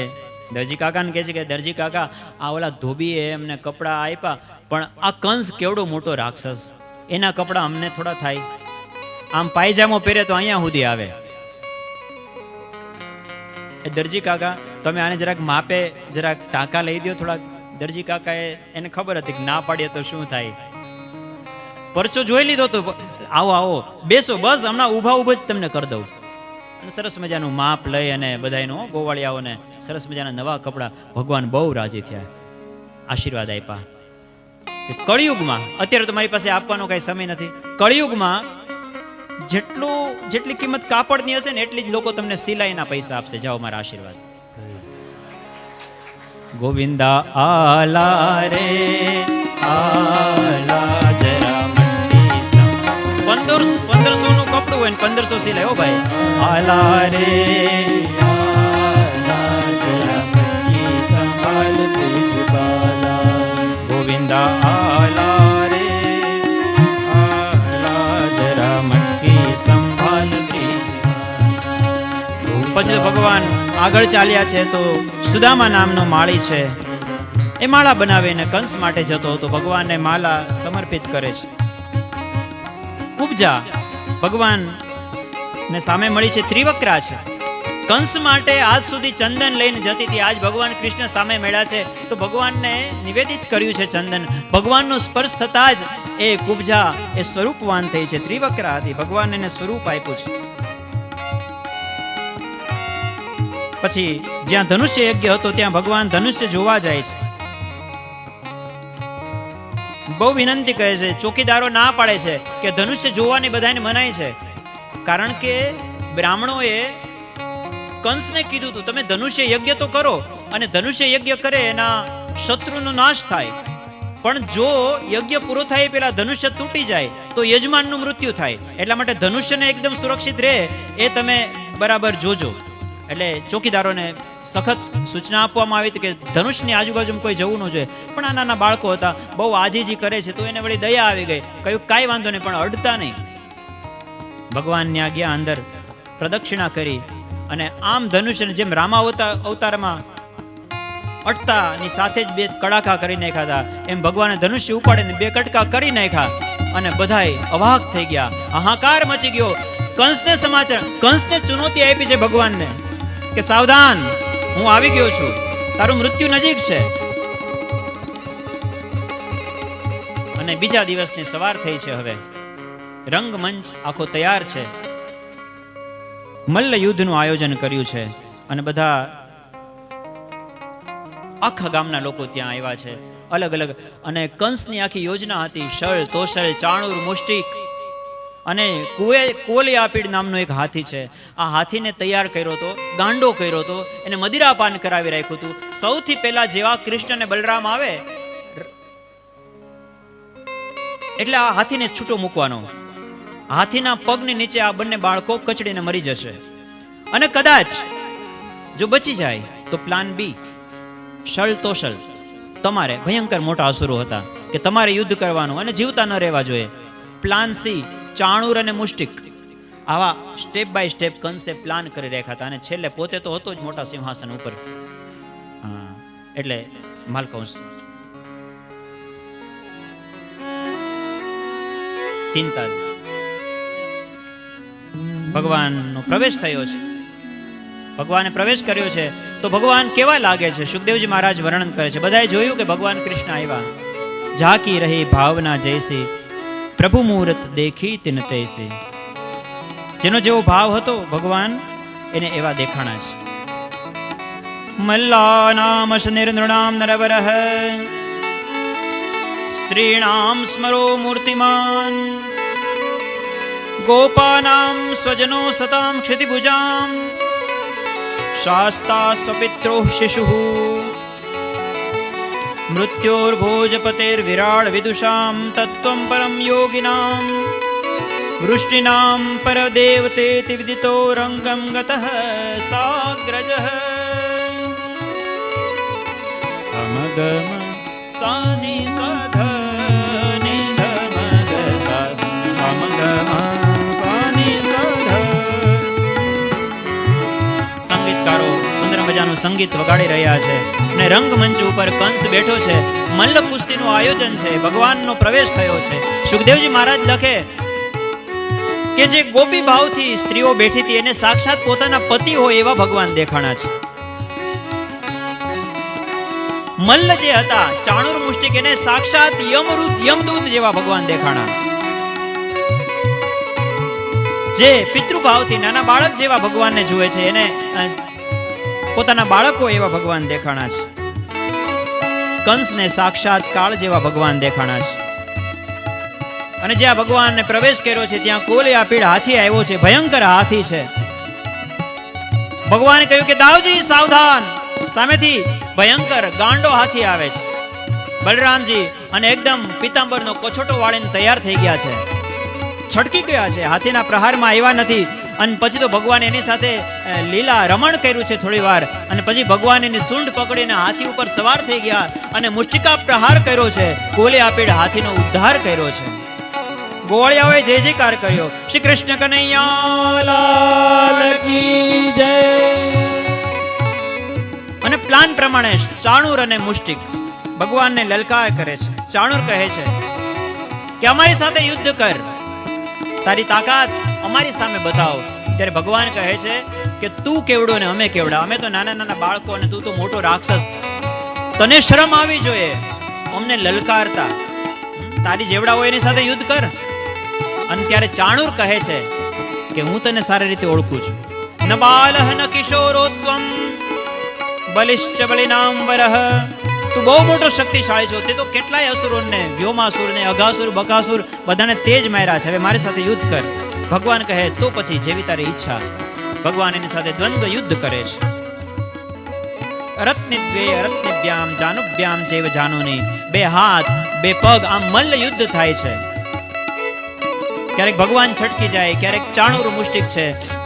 દરજી કાકાને કહે છે કે દરજી કાકા, આ ઓલા ધોબીએ એમને કપડાં આપ્યા, પણ આ કંસ કેવડો મોટો રાક્ષસ, એના કપડાં અમને થોડા થાય? આમ પાયજામો પહેરે તો અહીંયા સુધી આવે. એ દરજી કાકા, તમે આને જરાક માપે, જરાક ટાંકા લઈ દો થોડાક. દરજી કાકાએ, એને ખબર હતી કે ના પાડીએ તો શું થાય. પરચો જોઈ લીધો તો, આવો આવો બેસો, બસ હમણાં ઊભા જ તમને કરી દઉં. અને સરસ મજાનું માપ લઈ અને બધાયનો ગોવાળિયાઓને સરસ મજાના નવા કપડાં. ભગવાન બહુ રાજી થયા, આશીર્વાદ આપ્યા. કળિયુગમાં, અત્યારે તો મારી પાસે આપવાનો કઈ સમય નથી, કળિયુગમાં જેટલી કિંમત કાપડની હશે ને એટલી જ લોકો તમને સિલાઈના પૈસા આપશે. જાઓ મારા આશીર્વાદ. ગોવિંદા આલા રે આલા, જરા મટકી સંભાળ. 1500 નું કપડું હોય ને 1500 સિલાઈ. હો ભાઈ, આલા રે આલા, જરા મટકી સંભાળ બ્રિજવાલા. ગોવિંદા આલા રે આલા, જરા મટકી સંભાળ બ્રિજવાલા. પછી ભગવાન આગળ ચાલ્યા છે તો સુદામા નામનો માળી છે, એ માળા બનાવીને કંસ માટે જતો હતો. ભગવાનને માલા સમર્પિત કરે છે. કુબજા ભગવાન ને સામે મળી છે, ત્રિવક્રા છે. કંસ માટે આજ સુધી ચંદન લઈને જતી હતી, આજ ભગવાન કૃષ્ણ સામે મળ્યા છે તો ભગવાનને નિવેદિત કર્યું છે ચંદન. ભગવાનનો સ્પર્શ થતા જ એ કુબજા એ સ્વરૂપવાન થઈ છે, ત્રિવક્રા હતી. ભગવાન એને સ્વરૂપ આપ્યું છે. પછી જ્યાં ધનુષ્ય યજ્ઞ હતો ત્યાં ભગવાન ધનુષ્ય જોવા જાય છે. બહુ વિનંતી કહે છે, ચોકીદારો ના પાડે છે કે ધનુષ્ય જોવાની બધાને મનાય છે. કારણ કે બ્રાહ્મણોએ કંસને કીધું હતું તમે ધનુષ્ય યજ્ઞ તો કરો, અને ધનુષ્ય યજ્ઞ કરે એના શત્રુનો નાશ થાય, પણ જો યજ્ઞ પૂરો થાય પેલા ધનુષ્ય તૂટી જાય તો યજમાનનું મૃત્યુ થાય. એટલા માટે ધનુષ્યને એકદમ સુરક્ષિત રહે એ તમે બરાબર જોજો. એટલે ચોકીદારોને સખત સૂચના આપવામાં આવી હતી કે ધનુષની આજુબાજુમાં કોઈ જવું ન જોઈએ. પણ આ નાના બાળકો હતા, બહુ આજીજી કરે છે તો એને વળી દયા આવી ગઈ, કહ્યું કાંઈ વાંધો નહીં, પણ અડતા નહીં. ભગવાનની આજ્ઞા અંદર પ્રદક્ષિણા કરી અને આમ ધનુષ્યને જેમ રામા અવતારમાં અટતાની સાથે જ બે કડાકા કરી નાખ્યા હતા, એમ ભગવાને ધનુષ્ય ઉપાડીને બે કટકા કરી નાખ્યા અને બધાય અવાક થઈ ગયા, હાહાકાર મચી ગયો. કંસને સમાચાર, કંસને ચુનૌતી આપી છે ભગવાનને કે સાવધાન, હું આવી ગયો છું, તારું મૃત્યુ નજીક છે. અને બીજા દિવસની સવાર થઈ છે. હવે રંગમંચ આખો તૈયાર છે. મલ્લ યુદ્ધનું આયોજન કર્યું છે અને બધા આખા ગામના લોકો ત્યાં આવ્યા છે, અલગ અલગ. અને કંસની આખી યોજના હતી, શળ, તોષલ, ચાણૂર, મુષ્ટિક અને કોલિયાપીડ નામનો એક હાથી છે. આ હાથીને તૈયાર કર્યો હતો, ગાંડો કર્યો હતો, એને મદિરાપાન કરાવી રાખ્યું હતું. સૌથી પહેલા જેવા કૃષ્ણ અને બલરામ આવે એટલે આ હાથીને છૂટો મૂકવાનો. હાથીના પગની નીચે આ બંને બાળકો કચડીને મરી જશે. અને કદાચ જો બચી જાય તો પ્લાન બી, શળ તોષલ, તમારે ભયંકર મોટા અસુરો હતા કે તમારે યુદ્ધ કરવાનું અને જીવતા ન રહેવા જોઈએ. પ્લાન સી, ચાણૂર અને મુષ્ટિક. આવા સ્ટેપ બાય સ્ટેપ કંસે પ્લાન કરી રાખ્યા હતા. અને છેલ્લે પોતે તો હતો જ મોટા સિંહાસન ઉપર, એટલે માલકંસ તીનતાલ ભગવાનનો પ્રવેશ થયો છે. ભગવાને પ્રવેશ કર્યો છે તો ભગવાન કેવા લાગે છે સુખદેવજી મહારાજ વર્ણન કરે છે. બધાએ જોયું કે ભગવાન કૃષ્ણ આવ્યા, ઝાકી રહી ભાવના જૈસી, પ્રભુ મુહૂર્ત દેખી તિન તૈસી. જેનો જેવો ભાવ હતો ભગવાન એને એવા દેખાણા છે. મલ્લાનામ નિર્નૃણામ નરવરઃ, સ્ત્રીણામ સ્મરો મૂર્તિમાન, ગોપાનામ સ્વજનો સતામ ક્ષિતિભુજામ, શાસ્તા સ્વપિત્રો શિશુઃ, મૃત્યોર્ભોજપતેર્વિરાડ વિદુષામ, તત્વં પરમ યોગિનામ, વૃષ્ટિનામ પરદેવતેતિ વિદિતો રંગમ ગતઃ સાગ્રજઃ. સમગમ સાની સાધ નિધમગ સમગમ સાની સાધ. સંગીતકારો સુંદર મજાનું સંગીત વગાડી રહ્યા છે અને રંગમંચ ઉપર કંસ બેઠો છે. મલ્લ કુસ્તીનું આયોજન છે, ભગવાનનો પ્રવેશ થયો છે. સુખદેવજી મહારાજ લખે કે જે ગોપી ભાવથી સ્ત્રીઓ બેઠી હતી એને સાક્ષાત પોતાના પતિ હોય એવા ભગવાન દેખાણા છે. મલ્લ જે હતા ચાણૂર મુષ્ટિક એને સાક્ષાત યમદૂત જેવા ભગવાન દેખાણા. જે પિતૃભાવથી નાના બાળક જેવા ભગવાનને જુએ છે એને પોતાના બાળકો એવા ભગવાન દેખાણા છે. કંસને સાક્ષાત કાળ જેવા ભગવાન દેખાણા છે. અને જ્યાં ભગવાનને પ્રવેશ કર્યો છે ત્યાં કોલિયાપીડ હાથી આવ્યો છે, ભયંકર હાથી છે. ભગવાને કહ્યું કે દાવજી સાવધાન, સામેથી ભયંકર ગાંડો હાથી આવે છે. બલરામજી અને એકદમ પીતાંબરનો કછોટો વાળીને તૈયાર થઈ ગયા છે, છટકી ગયા છે, હાથીના પ્રહારમાં આવ્યા નથી. અને પછી તો ભગવાન એની સાથે લીલા રમણ કર્યું છે થોડી વાર, અને પછી ભગવાન એની સૂંઢ પકડીને હાથી ઉપર સવાર થઈ ગયા અને મુષ્ટિકા પ્રહાર કર્યો છે. કોલિયાપીડ હાથીનો ઉદ્ધાર કર્યો છે. ગોવાળિયાઓએ જય જયકાર કર્યો. શ્રી કૃષ્ણ કનૈયા લાલ કી જય. અને પ્લાન પ્રમાણે ચાણૂર અને મુષ્ટિક ભગવાનને લલકાર કરે છે. ચાણૂર કહે છે કે અમારી સાથે યુદ્ધ કર, તારી તાકાત અમારી સામે બતાવો. ત્યારે ભગવાન કહે છે કે તું કેવડો ને અમે કેવડા, અમે તો નાના નાના બાળકો અને તું તો મોટો રાક્ષસ, તને શરમ આવી જોઈએ અમને લલકારતા. તારી જેવડા હોય એની સાથે યુદ્ધ કર. અને ત્યારે ચાણૂર કહે છે કે હું તને સારી રીતે ઓળખું છું. ન બાલહ ન કિશોરોત્વમ બલિશ્ચ બલિનાંબરઃ. તું બહુ મોટો શક્તિશાળી છો. તે તો કેટલાય અસુરોને, વ્યોમાસુરને, અઘાસુર, બકાસુર બધાને તેજ માર્યા છે. હવે મારી સાથે યુદ્ધ કર. ભગવાન કહે તો પછી જેવી તારી ઈચ્છા. ભગવાન એની સાથે દ્વંદ્વ યુદ્ધ કરે છે. રત્નિદ્વે રત્નિભ્યામ જાનુભ્યામ ચૈવ જાનુની. બે હાથ બે પગ આમ મલ્લ યુદ્ધ થાય છે. ક્યારેક ભગવાન છટકી જાય, ક્યારેક ચાણૂર મુષ્ટિક છે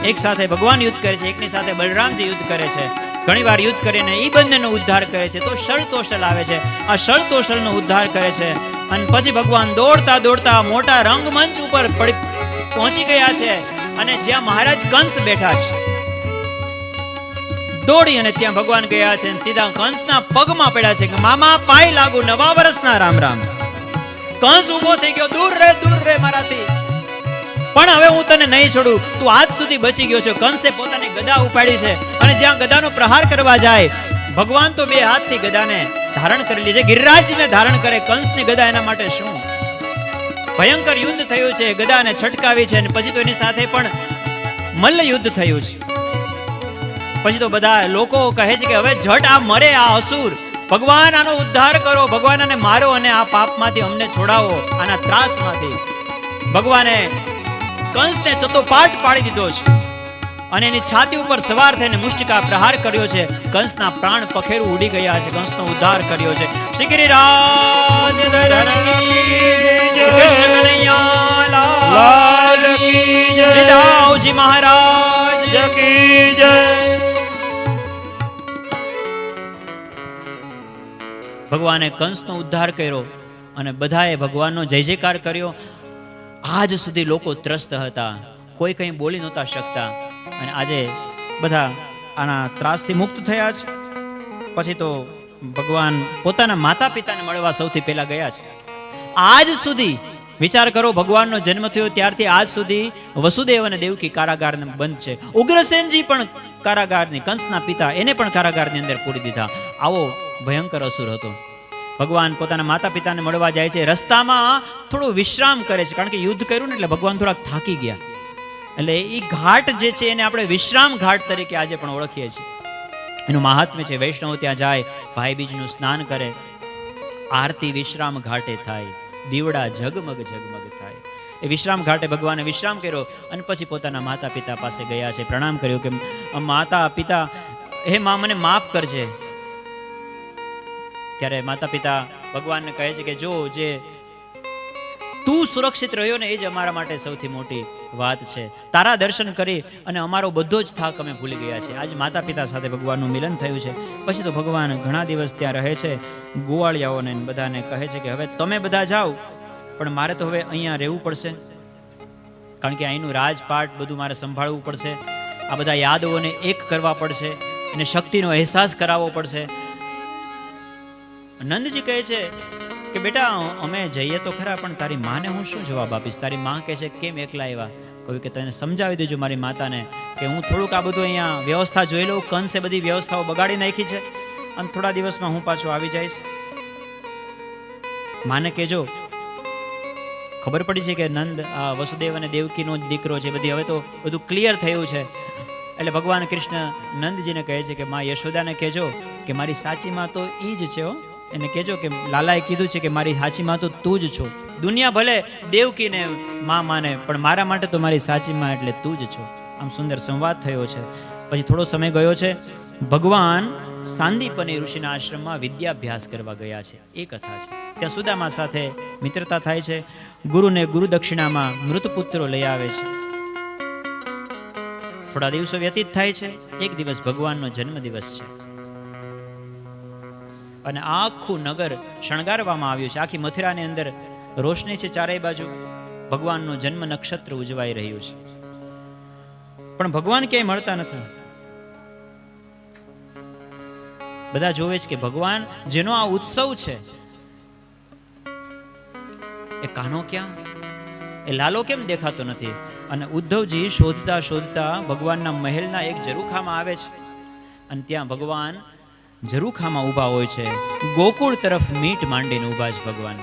એક સાથે ભગવાન યુદ્ધ કરે છે, એકની સાથે બલરામજી યુદ્ધ કરે છે. ઘણી વાર યુદ્ધ કરીને એ બંનેનો ઉદ્ધાર કરે છે. તો શળતોષલ આવે છે, આ શળતોષલનો ઉદ્ધાર કરે છે. અને પછી ભગવાન દોડતા દોડતા મોટા રંગમંચ ઉપર પહોંચી ગયા છે. અને જ્યાં મહારાજ કંસ બેઠા છે દોડી અને ત્યાં ભગવાન ગયા છે અને સીધા કંસના પગમાં પડ્યા છે કે મામા પાય લાગુ, નવા વર્ષના રામ રામ. કંસ ઊભો થઈ ગયો, દૂર રે મારાથી, પણ હવે હું તને નહીં છોડું, તું આજ સુધી બચી ગયો છે. કંસે પોતાની ગદા ઉપાડી છે અને જ્યાં ગદાનો પ્રહાર કરવા જાય, ભગવાન તો બે હાથથી ગદાને ધારણ કરી લે છે. ગિરિરાજને ધારણ કરે, કંસની ગદા એના માટે શું? ભયંકર યુદ્ધ થયું છે, ગદાને છટકાવી છે અને પછી તો એની સાથે પણ મલ્લ યુદ્ધ થયું છે. પછી તો બધા લોકો કહે છે કે હવે જટ આ મરે, આ અસુર, ભગવાન આનો ઉદ્ધાર કરો, ભગવાન આને મારો અને આ પાપમાંથી અમને છોડાવો, આના ત્રાસમાંથી. ભગવાને કંસને ચતોપાટ પાડી દીધો છે અને એની છાતી ઉપર સવાર થઈને મુષ્ટિકા પ્રહાર કર્યો છે. કંસના પ્રાણ પખેરું ઉડી ગયા છે, કંસનો ઉદ્ધાર કર્યો છે. શ્રી ગિરિરાજ ધરણ કી જય, કૃષ્ણ કનૈયા લાલ કી જય, શ્રી દાઉજી મહારાજ કી જય. ભગવાને કંસનો ઉદ્ધાર કર્યો અને બધાએ ભગવાનનો જય જયકાર કર્યો. આજ સુધી લોકો ત્રસ્ત હતા, કોઈ કંઈ બોલી નહોતા શકતા અને આજે બધા આના ત્રાસથી મુક્ત થયા છે. પછી તો ભગવાન પોતાના માતા પિતાને મળવા સૌથી પહેલા ગયા છે. આજ સુધી વિચાર કરો, ભગવાનનો જન્મ થયો ત્યારથી આજ સુધી વસુદેવ અને દેવકી કારાગાર બંધ છે. ઉગ્રસેનજી પણ કારાગારની, કંસના પિતા, એને પણ કારાગારની અંદર પૂરી દીધા. આવો ભયંકર અસુર હતો. ભગવાન પોતાના માતા પિતાને મળવા જાય છે, રસ્તામાં થોડો વિશ્રામ કરે છે, કારણ કે યુદ્ધ કર્યું ને એટલે ભગવાન થોડાક થાકી ગયા. એટલે એ ઘાટ જે છે એને આપણે વિશ્રામ ઘાટ તરીકે આજે પણ ઓળખીએ છીએ. એનું મહાત્મ્ય છે. વૈષ્ણવ ત્યાં જાય, ભાઈ બીજનું સ્નાન કરે, આરતી વિશ્રામ ઘાટે થાય, દીવડા ઝગમગ ઝગમગ થાય. એ વિશ્રામ ઘાટે ભગવાને વિશ્રામ કર્યો અને પછી પોતાના માતા પિતા પાસે ગયા છે, પ્રણામ કર્યો કે માતા પિતા, હે મા, મને માફ કરજે. ત્યારે માતા પિતા ભગવાનને કહે છે કે જો, જે તું સુરક્ષિત રહ્યો ને એ જ અમારા માટે સૌથી મોટી વાત છે. તારા દર્શન કરી અને અમારો બધો જ થાક અમે ભૂલી ગયા છે. આજે માતા પિતા સાથે ભગવાનનું મિલન થયું છે. પછી તો ભગવાન ઘણા દિવસ ત્યાં રહે છે. ગોવાળિયાઓને બધાને કહે છે કે હવે તમે બધા જાઓ, પણ મારે તો હવે અહીંયા રહેવું પડશે, કારણ કે અહીંનું રાજપાટ બધું મારે સંભાળવું પડશે. આ બધા યાદવોને એક કરવા પડશે અને શક્તિનો અહેસાસ કરાવવો પડશે. નંદજી કહે છે કે બેટા અમે જઈએ તો ખરા, પણ તારી માને હું શું જવાબ આપીશ? તારી માં કહે છે કેમ એકલા આવ્યા? કહ્યું કે તને સમજાવી દેજો મારી માતાને કે હું થોડુંક આ બધું અહીંયા વ્યવસ્થા જોઈ લઉં. કંસે બધી વ્યવસ્થાઓ બગાડી નાખી છે અને થોડા દિવસમાં હું પાછો આવી જઈશ. માને કહેજો. ખબર પડી છે કે નંદ આ વસુદેવ અને દેવકીનો જ દીકરો છે. બધી હવે તો બધું ક્લિયર થયું છે. એટલે ભગવાન કૃષ્ણ નંદજીને કહે છે કે માં યશોદાને કહેજો કે મારી સાચી માં તો ઈ જ છે હો. એને કહેજો કે લાલાએ કીધું છે કે મારી સાચી માં તો તું જ છો. દુનિયા ભલે દેવકીને માં માને, પણ મારા માટે તો મારી સાચી માં એટલે તું જ છો. આમ સુંદર સંવાદ થયો છે. પછી થોડો સમય ગયો છે. ભગવાન સાંદીપની ઋષિના આશ્રમમાં વિદ્યાભ્યાસ કરવા ગયા છે. એ કથા છે. ત્યાં સુદામા સાથે મિત્રતા થાય છે. ગુરુને ગુરુ દક્ષિણામાં મૃતપુત્રો લઈ આવે છે. થોડા દિવસો વ્યતીત થાય છે. એક દિવસ ભગવાનનો જન્મદિવસ છે અને આખું નગર શણગારવામાં આવ્યું છે. આખી મથુરાની અંદર રોશની છે ચારેય બાજુ. ભગવાનનું જન્મ નક્ષત્ર ઉજવાઈ રહ્યું છે, પણ ભગવાન ક્યાંય મળતા નથી. બધા જોવે છે કે ભગવાન જેનો આ ઉત્સવ છે એ કાનો ક્યાં, એ લાલો કેમ દેખાતો નથી? અને ઉદ્ધવજી શોધતા શોધતા ભગવાનના મહેલના એક ઝરૂખામાં આવે છે અને ત્યાં ભગવાન ઝરૂખામાં ઊભા હોય છે. ગોકુળ તરફ મીટ માંડીને ઊભા છે ભગવાન.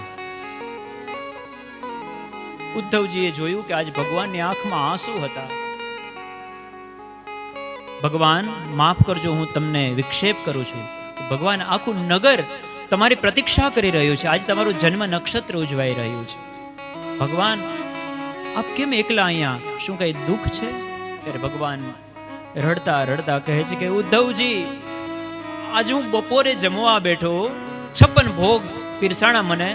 ઉદ્ધવજીએ જોયું કે આજ ભગવાનની આંખમાં આંસુ હતા. ભગવાન માફ કરજો, હું તમને વિક્ષેપ કરું છું. ભગવાન આખું નગર તમારી પ્રતીક્ષા કરી રહ્યું છે. આજે તમારું જન્મ નક્ષત્ર ઉજવાઈ રહ્યું છે. ભગવાન આપ કેમ એકલા અહીંયા? શું કઈ દુઃખ છે? ત્યારે ભગવાન રડતા રડતા કહે છે કે ઉદ્ધવજી, આજે હું બપોરે જમવા બેઠો, 56 ભોગ પીરસાણા મને,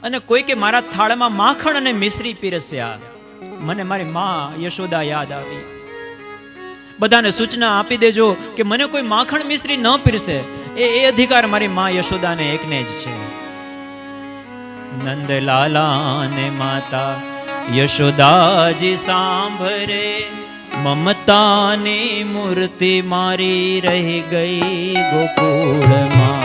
અને કોઈ કે મારા થાળમાં માખણ અને મિશ્રી પીરસ્યા. મને મારી માં યશોદા યાદ આવી. બધાને સૂચના આપી દેજો કે મને કોઈ માખણ મિશ્રી ન પીરસે. એ અધિકાર મારી માં યશોદાને એકને જ છે. નંદલાલા ને માતા યશોદાજી સાંભરે, મમતાની મૂર્તિ મારી રહી ગઈ ગોકુળમાં.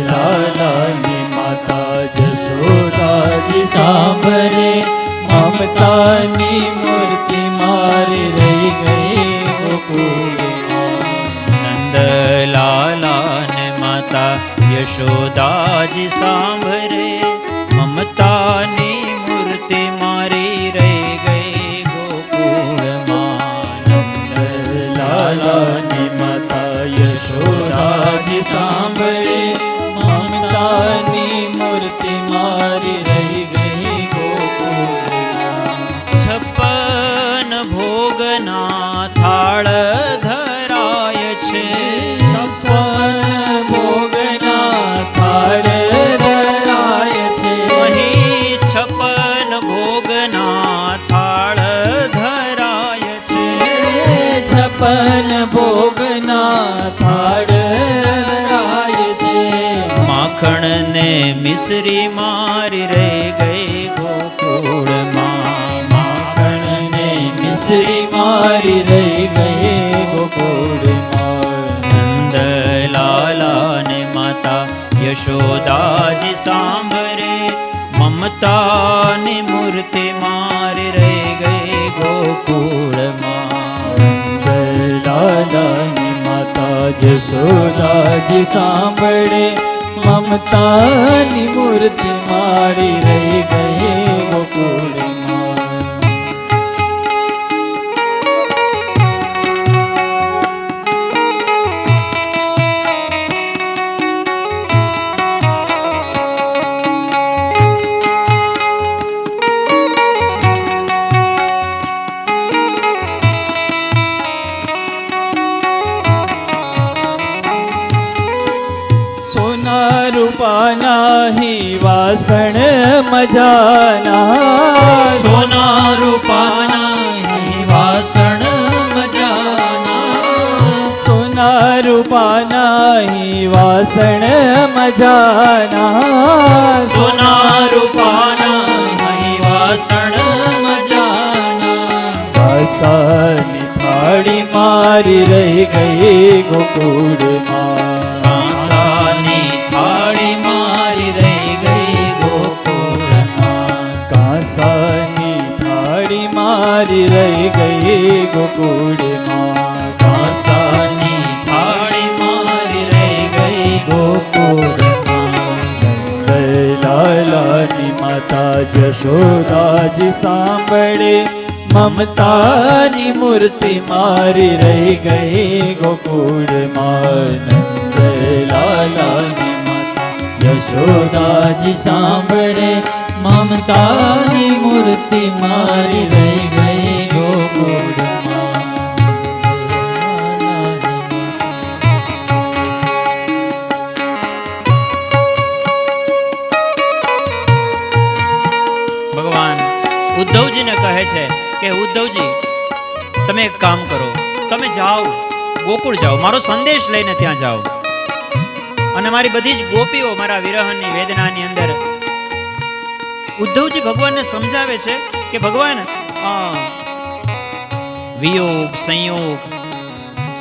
લાલાની માતા જશોદાજી સાંભળે, મમતાની મૂર્તિ મારી રહી ગઈ ગોકુળમાં. નંદલાલાને માતા યશોદાજી સાંભળે, મમતાની મૂર્તિ મારી રહી ગઈ ગોકુળમાં. લાલાની માતા યશોદાજી સાંભળે, મમતાની મૂર્તિ મારી રહી ગઈ ગોકુળમાં. 56 ભોગના થાળ ધરાય છે, 56 ભોગના થાળ ધરાય છે. અહીં 56 ભોગના થાળ ધરાય છે. 56 ભોગના થાળ ધરાય છે. માખણ ને મિશ્રી મારી રહી ગઈ ગોકુળમાં. માખણ ને મિશ્રી મારી રહી ગઈ ગોકુળમાં. નંદલાલાને માતા યશોદાજી સાંભળે, મમતાની મૂર્તિ મારી રહી ગઈ ગોકુળમાં. લાલાની માતા જશોદાજી સાંભળે, મમતાની મૂર્તિ મારી રહી ગઈ ગોકુળમાં. સોના રૂપાના હી વાસણ મજાના, સોના રૂપાના વાસણ મજાના. સોના રૂપાના હી વાસણ મજાના. સોના રૂપાના વાસણ મજાના. કાંસાની થાળી મારી રહી ગઈ ગોકુળમાં. કાંસાની થાળી મારી રહી ગઈ ગોકુળમાં. કાંસાની થાળી મારી રહી ગઈ ગોકુળમાં. કાંસાની થાળી મારી રહી ગઈ ગોકુળમાં. લાલાની માતા જશોદાજી સાંભળે, મમતાની મૂર્તિ મારી રહી ગઈ ગોકુળમાં. લાલાની માતા યશોદાજી સાંભળે, મમતાની મૂર્તિ મારી રહી ગઈ ગોકુળમાં. ભગવાન ઉદ્ધવજીને કહે છે કે ઉદ્ધવજી, તમે એક કામ કરો, તમે જાઓ ગોકુળ જાઓ, મારો સંદેશ લઈને ત્યાં જાઓ, અને મારી બધી જ ગોપીઓ મારા વિરહની વેદનાની અંદર. ઉદ્ધવજી ભગવાનને સમજાવે છે કે ભગવાન, વિયોગ સંયોગ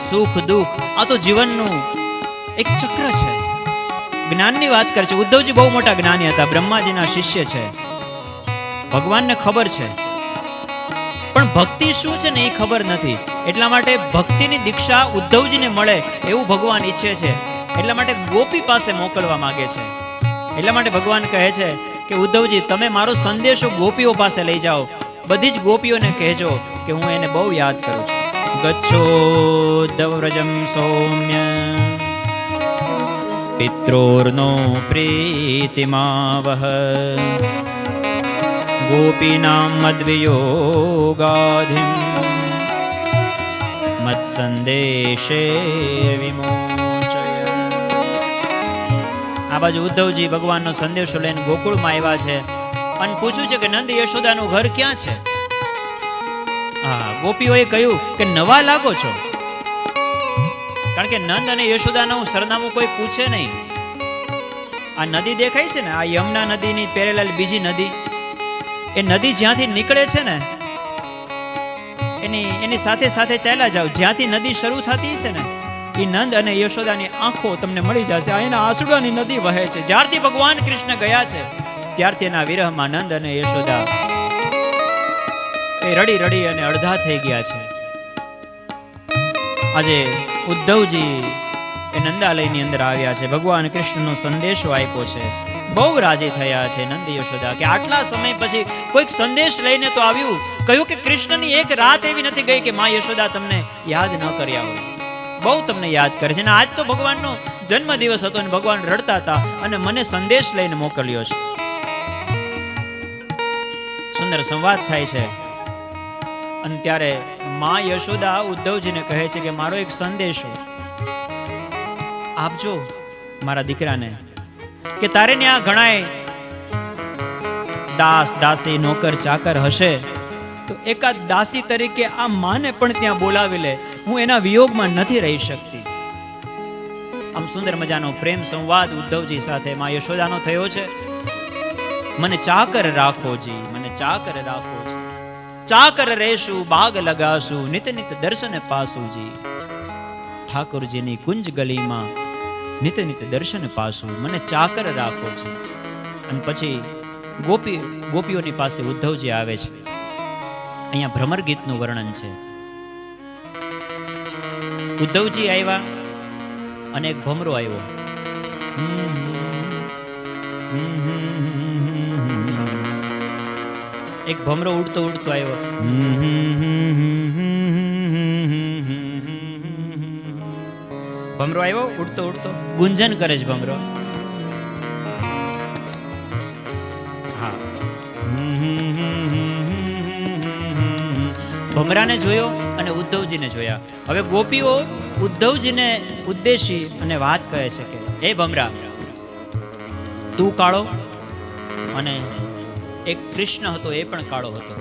સુખ દુઃખ આ તો જીવનનું એક ચક્ર છે. જ્ઞાનની વાત કરે છે. ઉદ્ધવજી બહુ મોટા જ્ઞાની હતા, બ્રહ્માજીના શિષ્ય છે. ભગવાનને ખબર છે, પણ ભક્તિ શું છે ને એ ખબર નથી. એટલા માટે ભક્તિની દીક્ષા ઉદ્ધવજીને મળે એવું ભગવાન ઈચ્છે છે. એટલા માટે ગોપી પાસે મોકલવા માંગે છે. એટલા માટે ભગવાન કહે છે કે ઉદ્ધવજી, તમે મારો સંદેશો ગોપીઓ પાસે લઈ જાઓ, બધી જ ગોપીઓને કહેજો કે હું એને બહુ યાદ કરું છું. ગચ્છોદ્ધવ્રજમ સૌમ્ય પિત્રોર્નો પ્રીતિમાવહ ગોપીનામ મદ્વિયોગાધિમ મત્સંદેશે વિમોચય. આ બાજુ ઉદ્ધવજી ભગવાનનો સંદેશો લઈને ગોકુળમાં આવ્યા છે અને પૂછ્યું છે કે નંદ યશોદાનું ઘર ક્યાં છે. હા, ગોપીઓએ કહ્યું કે નવા લાગો છો, કારણ કે નંદ અને યશોદાનું સરનામું કોઈ પૂછે નહીં. આ નદી દેખાય છે ને, આ યમુના નદીની પેરેલલ બીજી નદી, એ નદી જ્યાંથી નીકળે છે ને એની સાથે સાથે ચાલ્યા જાઓ. જ્યાંથી નદી શરૂ થતી છે ને, એ નંદ અને યશોદાની આંખો તમને મળી જશે. આ એના આંસુડાની નદી વહે છે. જ્યારથી ભગવાન કૃષ્ણ ગયા છે ત્યારથી એના વિરહમાં નંદ અને યશોદા એ રડી રડી અને અડધા થઈ ગયા છે. આજે ઉદ્ધવજી એ નંદાલયની અંદર આવ્યા છે. ભગવાન કૃષ્ણનો સંદેશો આપ્યો છે. બહુ રાજી થયા છે નંદ યશોદા કે આટલા સમય પછી કોઈક સંદેશ લઈને તો આવ્યું. કહ્યું કે કૃષ્ણની એક રાત એવી નથી ગઈ કે માં યશોદા તમને યાદ ન કર્યા હોય. બહુ તમને યાદ કરે છે. અને આજ તો ભગવાનનો જન્મ દિવસ હતો અને ભગવાન રડતા હતા અને મને સંદેશ લઈને મોકલ્યો છે. સુંદર સંવાદ થાય છે. અને ત્યારે માં યશોદા ઉદ્ધવજીને કહે છે કે મારો એક સંદેશો આપજો મારા દીકરાને, કે તારે ત્યાં ઘણાય દાસ દાસી નોકર ચાકર હશે તો એકાદ દાસી તરીકે આ માને પણ ત્યાં બોલાવી લે. હું એના વિયોગમાં નથી રહી શકતી. આમ સુંદર મજાનો પ્રેમ સંવાદ ઉદ્ધવજી સાથે માં યશોદાનો થયો છે. મને ચાકર રાખોજી, મને ચાકર રાખોજી, ચાકર રહેશું બાગ લગાશું, નિત નિત દર્શન પાસુજી. ઠાકોરજીની કુંજ ગલીમાં નિત નિત દર્શન પાસું, મને ચાકર રાખો છે. અને પછી ગોપીઓની પાસે ઉદ્ધવજી આવે છે. અહીંયા ભ્રમર ગીતનું વર્ણન છે. ઉદ્ધવજી આવ્યા અને એક ભમરો આવ્યો. એક ભમરો ઉડતો ઉડતો આવ્યો. ભમરો આવ્યો ઉડતો ઉડતો, ગુંજન કરે છે ભમરો. હા, ભમરાને જોયો અને ઉદ્ધવજીને જોયા. હવે ગોપીઓ ઉદ્ધવજીને ઉદ્દેશી અને વાત કહે છે કે હે ભમરા, તું કાળો અને એક કૃષ્ણ હતો એ પણ કાળો હતો.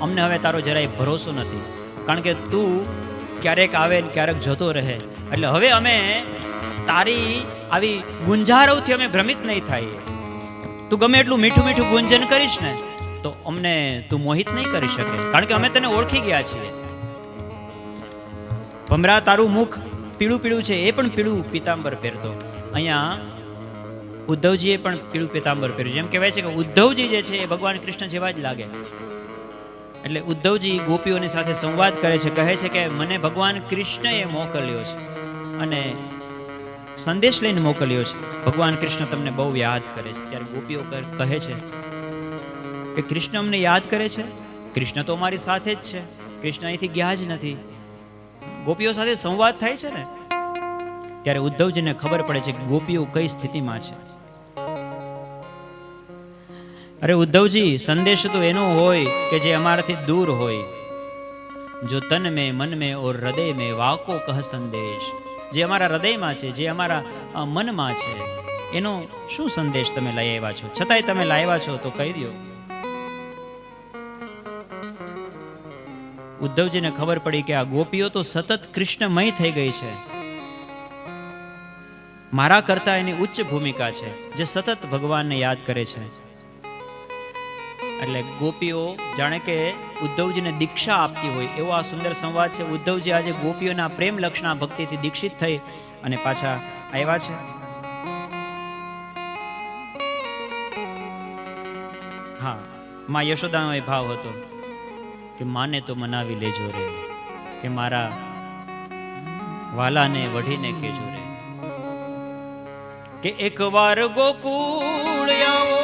અમને હવે તારો જરાય ભરોસો નથી, કારણ કે તું ક્યારેક આવે ને ક્યારેક જતો રહે. એટલે હવે અમે તારી આવી ગુંજારવથી અમે ભ્રમિત નહીં થાય. તું ગમે એટલું મીઠું મીઠું ગુંજન કરીશ ને તો અમને તું મોહિત નહીં કરી શકે, કારણ કે અમે તને ઓળખી ગયા છીએ. ભમરા, તારું મુખ પીળું પીળું છે, એ પણ પીળું પીતાંબર પહેરતો. અહીંયા ઉદ્ધવજીએ પણ પીળું પીતાંબર પહેર્યું. જેમ કહેવાય છે કે ઉદ્ધવજી જે છે એ ભગવાન કૃષ્ણ જેવા જ લાગે. એટલે ઉદ્ધવજી ગોપીઓની સાથે સંવાદ કરે છે. કહે છે કે મને ભગવાન કૃષ્ણએ મોકલ્યો છે અને સંદેશ લઈને મોકલ્યો છે. ભગવાન કૃષ્ણ તમને બહુ યાદ કરે છે. ત્યારે ગોપીઓ કહે છે કે કૃષ્ણ અમને યાદ કરે છે? કૃષ્ણ તો અમારી સાથે જ છે, કૃષ્ણ અહીંથી ગયા જ નથી. ગોપીઓ સાથે સંવાદ થાય છે ને, ત્યારે ઉદ્ધવજીને ખબર પડે છે કે ગોપીઓ કઈ સ્થિતિમાં છે. અરે ઉદ્ધવજી, સંદેશ તો એનો હોય કે જે અમારાથી દૂર હોય. જો તન મેં મન મેં ઓર હૃદય મેં વાકો કહ સંદેશ. જે અમારા હૃદયમાં છે, જે અમારા મનમાં છે, એનો શું સંદેશ તમે લઈ આવ્યા છો? છતાંય તમે લાવ્યા છો તો કહી દો. ઉદ્ધવજીને ખબર પડી કે આ ગોપીઓ તો સતત કૃષ્ણમય થઈ ગઈ છે. મારા કરતા એની ઉચ્ચ ભૂમિકા છે, જે સતત ભગવાનને યાદ કરે છે. એટલે ગોપીઓ જાણે કે ઉદ્ધવજીને દીક્ષા આપતી હોય એવો આ સુંદર સંવાદ છે. ઉદ્ધવજી આજે ગોપીઓના પ્રેમ લક્ષણા ભક્તિથી દીક્ષિત થઈ અને પાછા આવ્યા છે. હા, માં યશોદાનો એ ભાવ હતો કે માને તો મનાવી લેજો રે, કે મારા વાલાને વઢીને કેજો રે, કે એકવાર ગોકુળ આવો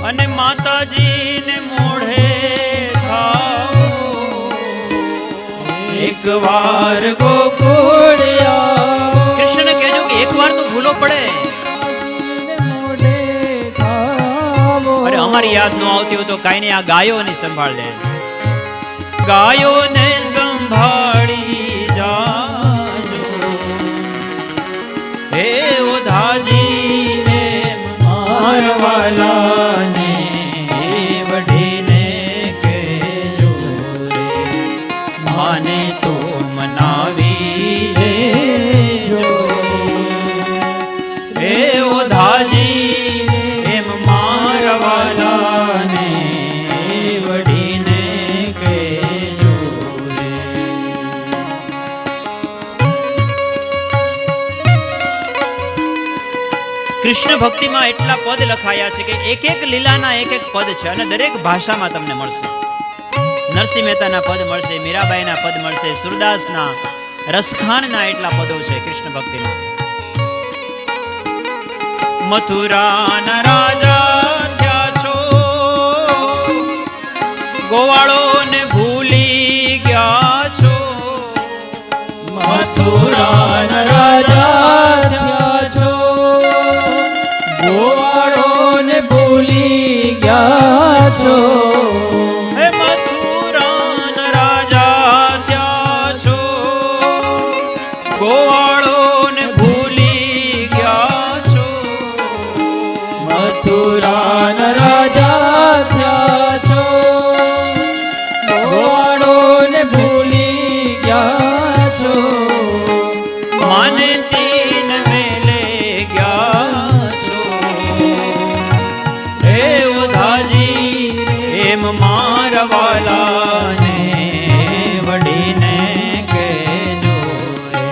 અને માતાજીને મોઢે થાઓ. એકવાર ગોકુળ આવો. કૃષ્ણને કહેજો કે એકવાર તો ભૂલો પડે. અરે અમારી યાદ ન આવતી હોય તો કાઈ નહીં, આ ગાયોની સંભાળ લે. ગાયોને સંભાળી જાજો હે ઓધાજી, એમ મારવાલાને વઢીને કેજો રે, માને તો મનાવી લેજો હે ઓધાજી, એમ મારવાલા કૃષ્ણ ભક્તિમાં એટલા પદ લખાયા છે કે એક એક લીલાના એક એક પદ છે અને દરેક ભાષામાં તમને મળશે. નરસિંહ મહેતાના પદ મળશે, મીરાબાઈના પદ મળશે, સુરદાસના, રસખાનના એટલા પદો છે કૃષ્ણ ભક્તિના. મથુરાના રાજા થયા છો, ગોવાળોને ભૂલી ગયા છો. મથુરાના રાજા થયા છો, ગોવાળોને ભૂલી ગયા છો. હે મથુરાના રાજા થયા છો, ગોવાળોને ભૂલી ગયા છો. મથુરાના રાજા થયા છો, ગોવાળોને ભૂલી ગયા છો. માને તીન મેલે ગયા છો. હે ઉધાજી એમ મારવાલાને વડીને કહેજો રે.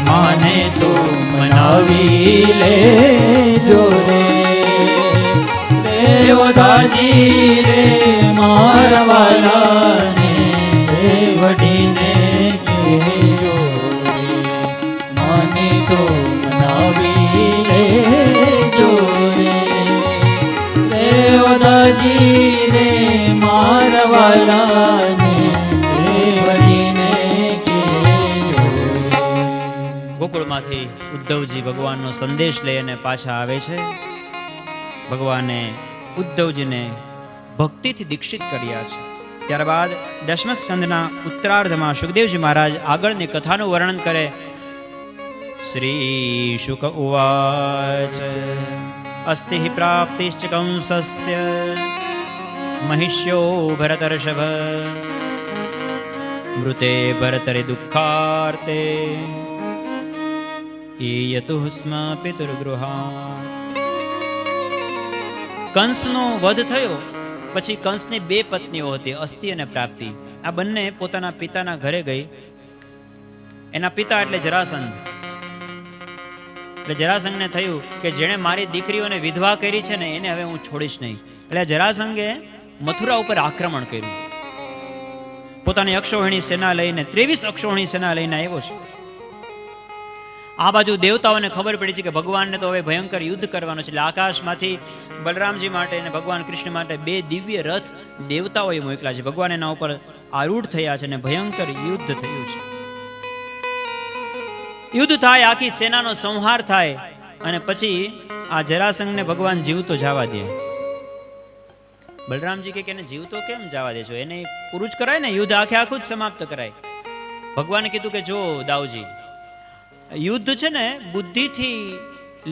માને તો મનાવી લેજો રે. દેવદાજી રે મારા વાલાને વડીને કહેજો રે. માને તો મનાવી લેજો રે. દેવદાજી રે મારા વાલાને વડીને કહેજો રે. ગોકુળમાંથી ઉદ્ધવજી ભગવાનનો સંદેશ લઈ અને પાછા આવે છે. ભગવાને ઉદ્ધવજીને ભક્તિથી દીક્ષિત કર્યા છે. ત્યારબાદ દશમ સ્કંદના ઉત્તરાર્ધમાં સુખદેવજી મહારાજ આગળની કથાનું વર્ણન કરે. શ્રી શુક ઉવાચ અસ્તિ હિ પ્રાપ્તિશ્ચ કંસસ્ય મહિષ્યો ભરતર્ષભ મૃતે ભરતરે દુઃખાર્તે ઈયતુઃ સ્મ પિતૃગૃહાत्. કંસનો વધ થયો પછી કંસની બે પત્નીઓ હતી, અસ્તિ અને પ્રાપ્તિ. આ બંને પોતાના પિતાના ઘરે ગઈ. એના પિતા એટલે જરાસંઘ. એટલે જરાસંઘને થયું કે જેણે મારી દીકરીઓને વિધવા કરી છે ને એને હવે હું છોડીશ નહીં. એટલે જરાસંઘે મથુરા ઉપર આક્રમણ કર્યું. પોતાની અક્ષોહિણી સેના લઈને 23 અક્ષોહિણી સેના લઈને આવ્યો છે. આ બાજુ દેવતાઓને ખબર પડી છે કે ભગવાનને તો હવે ભયંકર યુદ્ધ કરવાનો છે. એટલે આકાશમાંથી બલરામજી માટે અને ભગવાન કૃષ્ણ માટે બે દિવ્ય રથ દેવતાઓએ મોકલા છે. ભગવાન એના ઉપર આરૂઢ થયા છે અને ભયંકર યુદ્ધ થયું છે. યુદ્ધ થાય, આખી સેનાનો સંહાર થાય અને પછી આ જરાસંઘને ભગવાન જીવતો જવા દે. બલરામજી કે એને જીવતો કેમ જવા દેશો? એને પૂરું જ કરાય ને, યુદ્ધ આખે આખું જ સમાપ્ત કરાય. ભગવાને કીધું કે જો દાઉજી, યુદ્ધ છે ને બુદ્ધિથી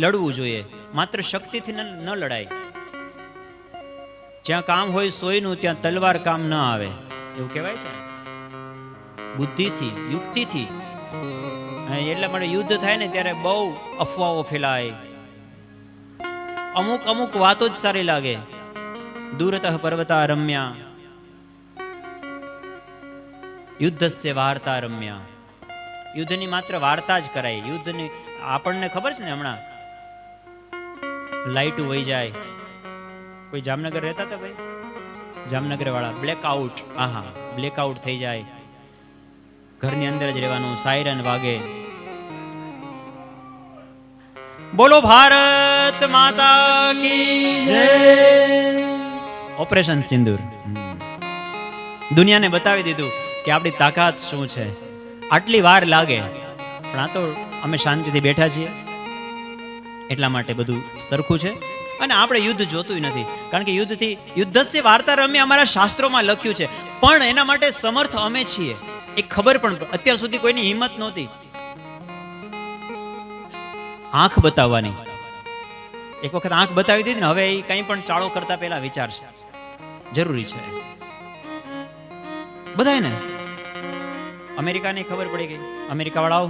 લડવું જોઈએ, માત્ર શક્તિથી ન લડાય. જ્યાં કામ હોય સોયનું ત્યાં તલવાર કામ ન આવે એવું કહેવાય છે. બુદ્ધિથી, યુક્તિથી. એટલા માટે યુદ્ધ થાય ને ત્યારે બહુ અફવાઓ ફેલાય, અમુક વાતો જ સારી લાગે. દૂરતઃ પર્વતા રમ્યા યુદ્ધસ્ય વાર્તા રમ્યા. યુદ્ધની માત્ર વાર્તા જ કરાય. યુદ્ધની આપણને ખબર છે ને, હમણાં લાઈટું વહી જાય. કોઈ જામનગર રહેતા હતા ભાઈ, જામનગર વાળા બ્લેકઆઉટ, આહા બ્લેકઆઉટ થઈ જાય, ઘરની અંદર જ રહેવાનું, સાયરન વાગે. બોલો ભારત માતા કી જય. ઓપરેશન સિંદૂર દુનિયાને બતાવી દીધું કે આપણી તાકાત શું છે. આટલી વાર લાગે પણ આ તો અમે શાંતિથી બેઠા છીએ એટલા માટે બધું સરખું છે. અને આપણે યુદ્ધ જોતું નથી, કારણ કે યુદ્ધસ્ય વાર્તા રમ્ય અમારા શાસ્ત્રોમાં લખ્યું છે, પણ એના માટે સમર્થ અમે છીએ. એ ખબર પણ અત્યાર સુધી કોઈની હિંમત નહોતી આંખ બતાવવાની. એક વખત આંખ બતાવી દીધી ને, હવે એ કંઈ પણ ચાળો કરતા પહેલા વિચારશે. જરૂરી છે બધાને. અમેરિકાની ખબર પડી ગઈ, અમેરિકા વાળાઓ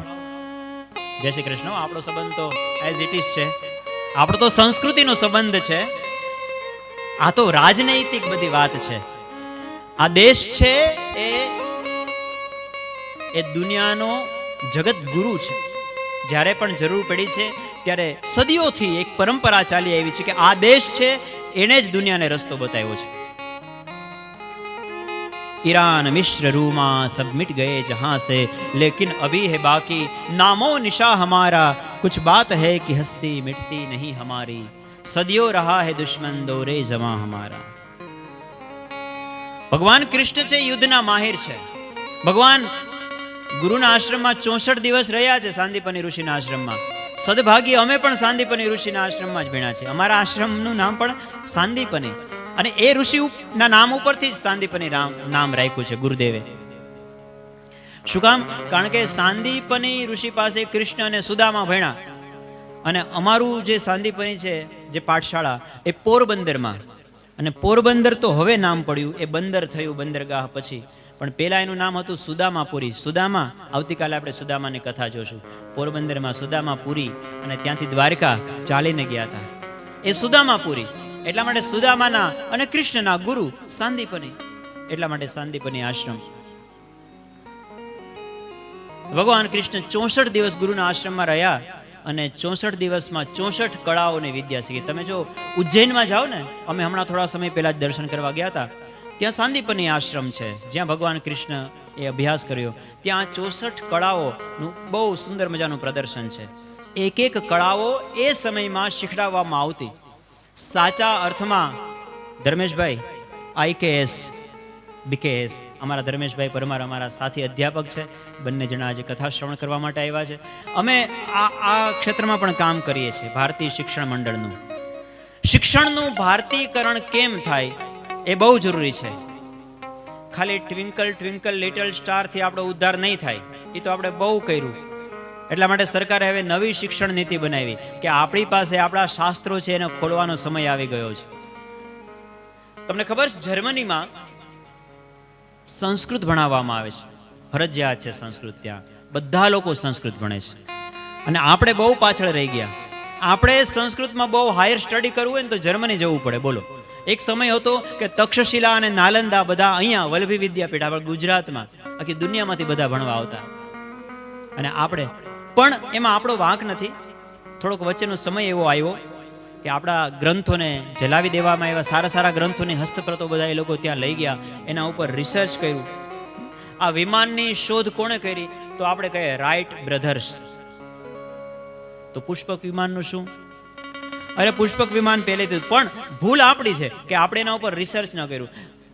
જય શ્રી કૃષ્ણ. આપણો સંબંધ તો એઝ ઇટ ઇઝ છે, આપણો તો સંસ્કૃતિનો સંબંધ છે. આ તો રાજનૈતિક બધી વાત છે. આ દેશ છે એ દુનિયાનો જગત ગુરુ છે. જ્યારે પણ જરૂર પડી છે ત્યારે સદીઓથી એક પરંપરા ચાલી આવી છે કે આ દેશ છે એને જ દુનિયાને રસ્તો બતાવ્યો છે. ईरान मिश्र रूमा सब मिट गए जहां से लेकिन अभी है बाकी नामो निशा हमारा कुछ बात है कि हस्ती मिटती नहीं हमारी सदियों रहा है दुश्मन दौरे जमा हमारा. ભગવાન કૃષ્ણ છે યુદ્ધના માહિર છે. ભગવાન ગુરુના આશ્રમમાં 64 દિવસ રહ્યા છે, સાંદીપની ઋષિના આશ્રમમાં. સદભાગી અમે પણ સાંદીપની ઋષિના આશ્રમમાં જ ભણ્યા છે. અમારા આશ્રમનું નામ પણ સાંદીપની, અને એ ઋષિના નામ ઉપરથી જ સાંદીપની નામ રાખ્યું છે ગુરુદેવે. શું કામ? કારણ કે સાંદીપની ઋષિ પાસે કૃષ્ણ અને સુદામા ભણ્યા, અને અમારું જે સાંદીપની છે જે પાઠશાળા એ પોરબંદરમાં, અને પોરબંદર તો હવે નામ પડ્યું, એ બંદર થયું બંદરગાહ પછી, પણ પહેલા એનું નામ હતું સુદામાપુરી. સુદામા, આવતીકાલે આપણે સુદામાની કથા જોશું. પોરબંદરમાં સુદામાપુરી, અને ત્યાંથી દ્વારકા ચાલીને ગયા હતા. એ સુદામાપુરી, એટલા માટે સુદામાના અને કૃષ્ણના ગુરુ સાંદીપની, એટલા માટે સાંદીપની આશ્રમ. ભગવાન કૃષ્ણ 64 દિવસ ગુરુના આશ્રમમાં રહ્યા, અને 64 દિવસમાં 64 કળાઓની વિદ્યા શીખી. તમે જો ઉજ્જૈનમાં જાઓ ને, અમે હમણાં થોડા સમય પહેલા જ દર્શન કરવા ગયા હતા, ત્યાં સાંદીપની આશ્રમ છે જ્યાં ભગવાન કૃષ્ણ એ અભ્યાસ કર્યો. ત્યાં 64 કળાઓનું બહુ સુંદર મજાનું પ્રદર્શન છે. એક એક કળાઓ એ સમયમાં શીખડાવવામાં આવતી. સાચા અર્થમાં ધર્મેશભાઈ IKS BKS, અમારા ધર્મેશભાઈ પરમાર અમારા સાથી અધ્યાપક છે. બંને જણા આજે કથા શ્રવણ કરવા માટે આવ્યા છે. અમે આ ક્ષેત્રમાં પણ કામ કરીએ છીએ, ભારતીય શિક્ષણ મંડળનું. શિક્ષણનું ભારતીયકરણ કેમ થાય એ બહુ જરૂરી છે. ખાલી ટ્વિંકલ ટ્વિંકલ લિટલ સ્ટાર થી આપણો ઉદ્ધાર નહીં થાય, એ તો આપણે બહુ કર્યું. એટલા માટે સરકારે હવે નવી શિક્ષણ નીતિ બનાવી કે આપણી પાસે આપણા શાસ્ત્રો છે એને ખોલવાનો સમય આવી ગયો છે. તમને ખબર છે, જર્મનીમાં સંસ્કૃત ભણાવવામાં આવે છે, ફરજિયાત છે સંસ્કૃત. ત્યાં બધા લોકો સંસ્કૃત ભણે છે, અને આપણે બહુ પાછળ રહી ગયા. આપણે સંસ્કૃતમાં બહુ હાયર સ્ટડી કરવું હોય ને તો જર્મની જવું પડે. બોલો, એક સમય હતો કે તક્ષશિલા અને નાલંદા બધા અહીંયા વલ્લભી વિદ્યાપીઠ આપણે ગુજરાતમાં, આખી દુનિયામાંથી બધા ભણવા આવતા. અને આપણે પણ એમાં આપણો વાંક નથી. થોડોક વચ્ચેનો સમય એવો આવ્યો કે આપણા ગ્રંથોને જલાવી દેવામાં આવ્યા. સારા સારા ગ્રંથોની હસ્તપ્રતો બધા એ લોકો ત્યાં લઈ ગયા, એના ઉપર રિસર્ચ કર્યું. આ વિમાનની શોધ કોણે કરી? તો આપણે કહીએ રાઇટ બ્રધર્સ. તો પુષ્પક વિમાનનું શું? અરે પુષ્પક વિમાન પહેલેથી, પણ ભૂલ આપણી છે કે આપણે એના ઉપર રિસર્ચ ન કર્યું.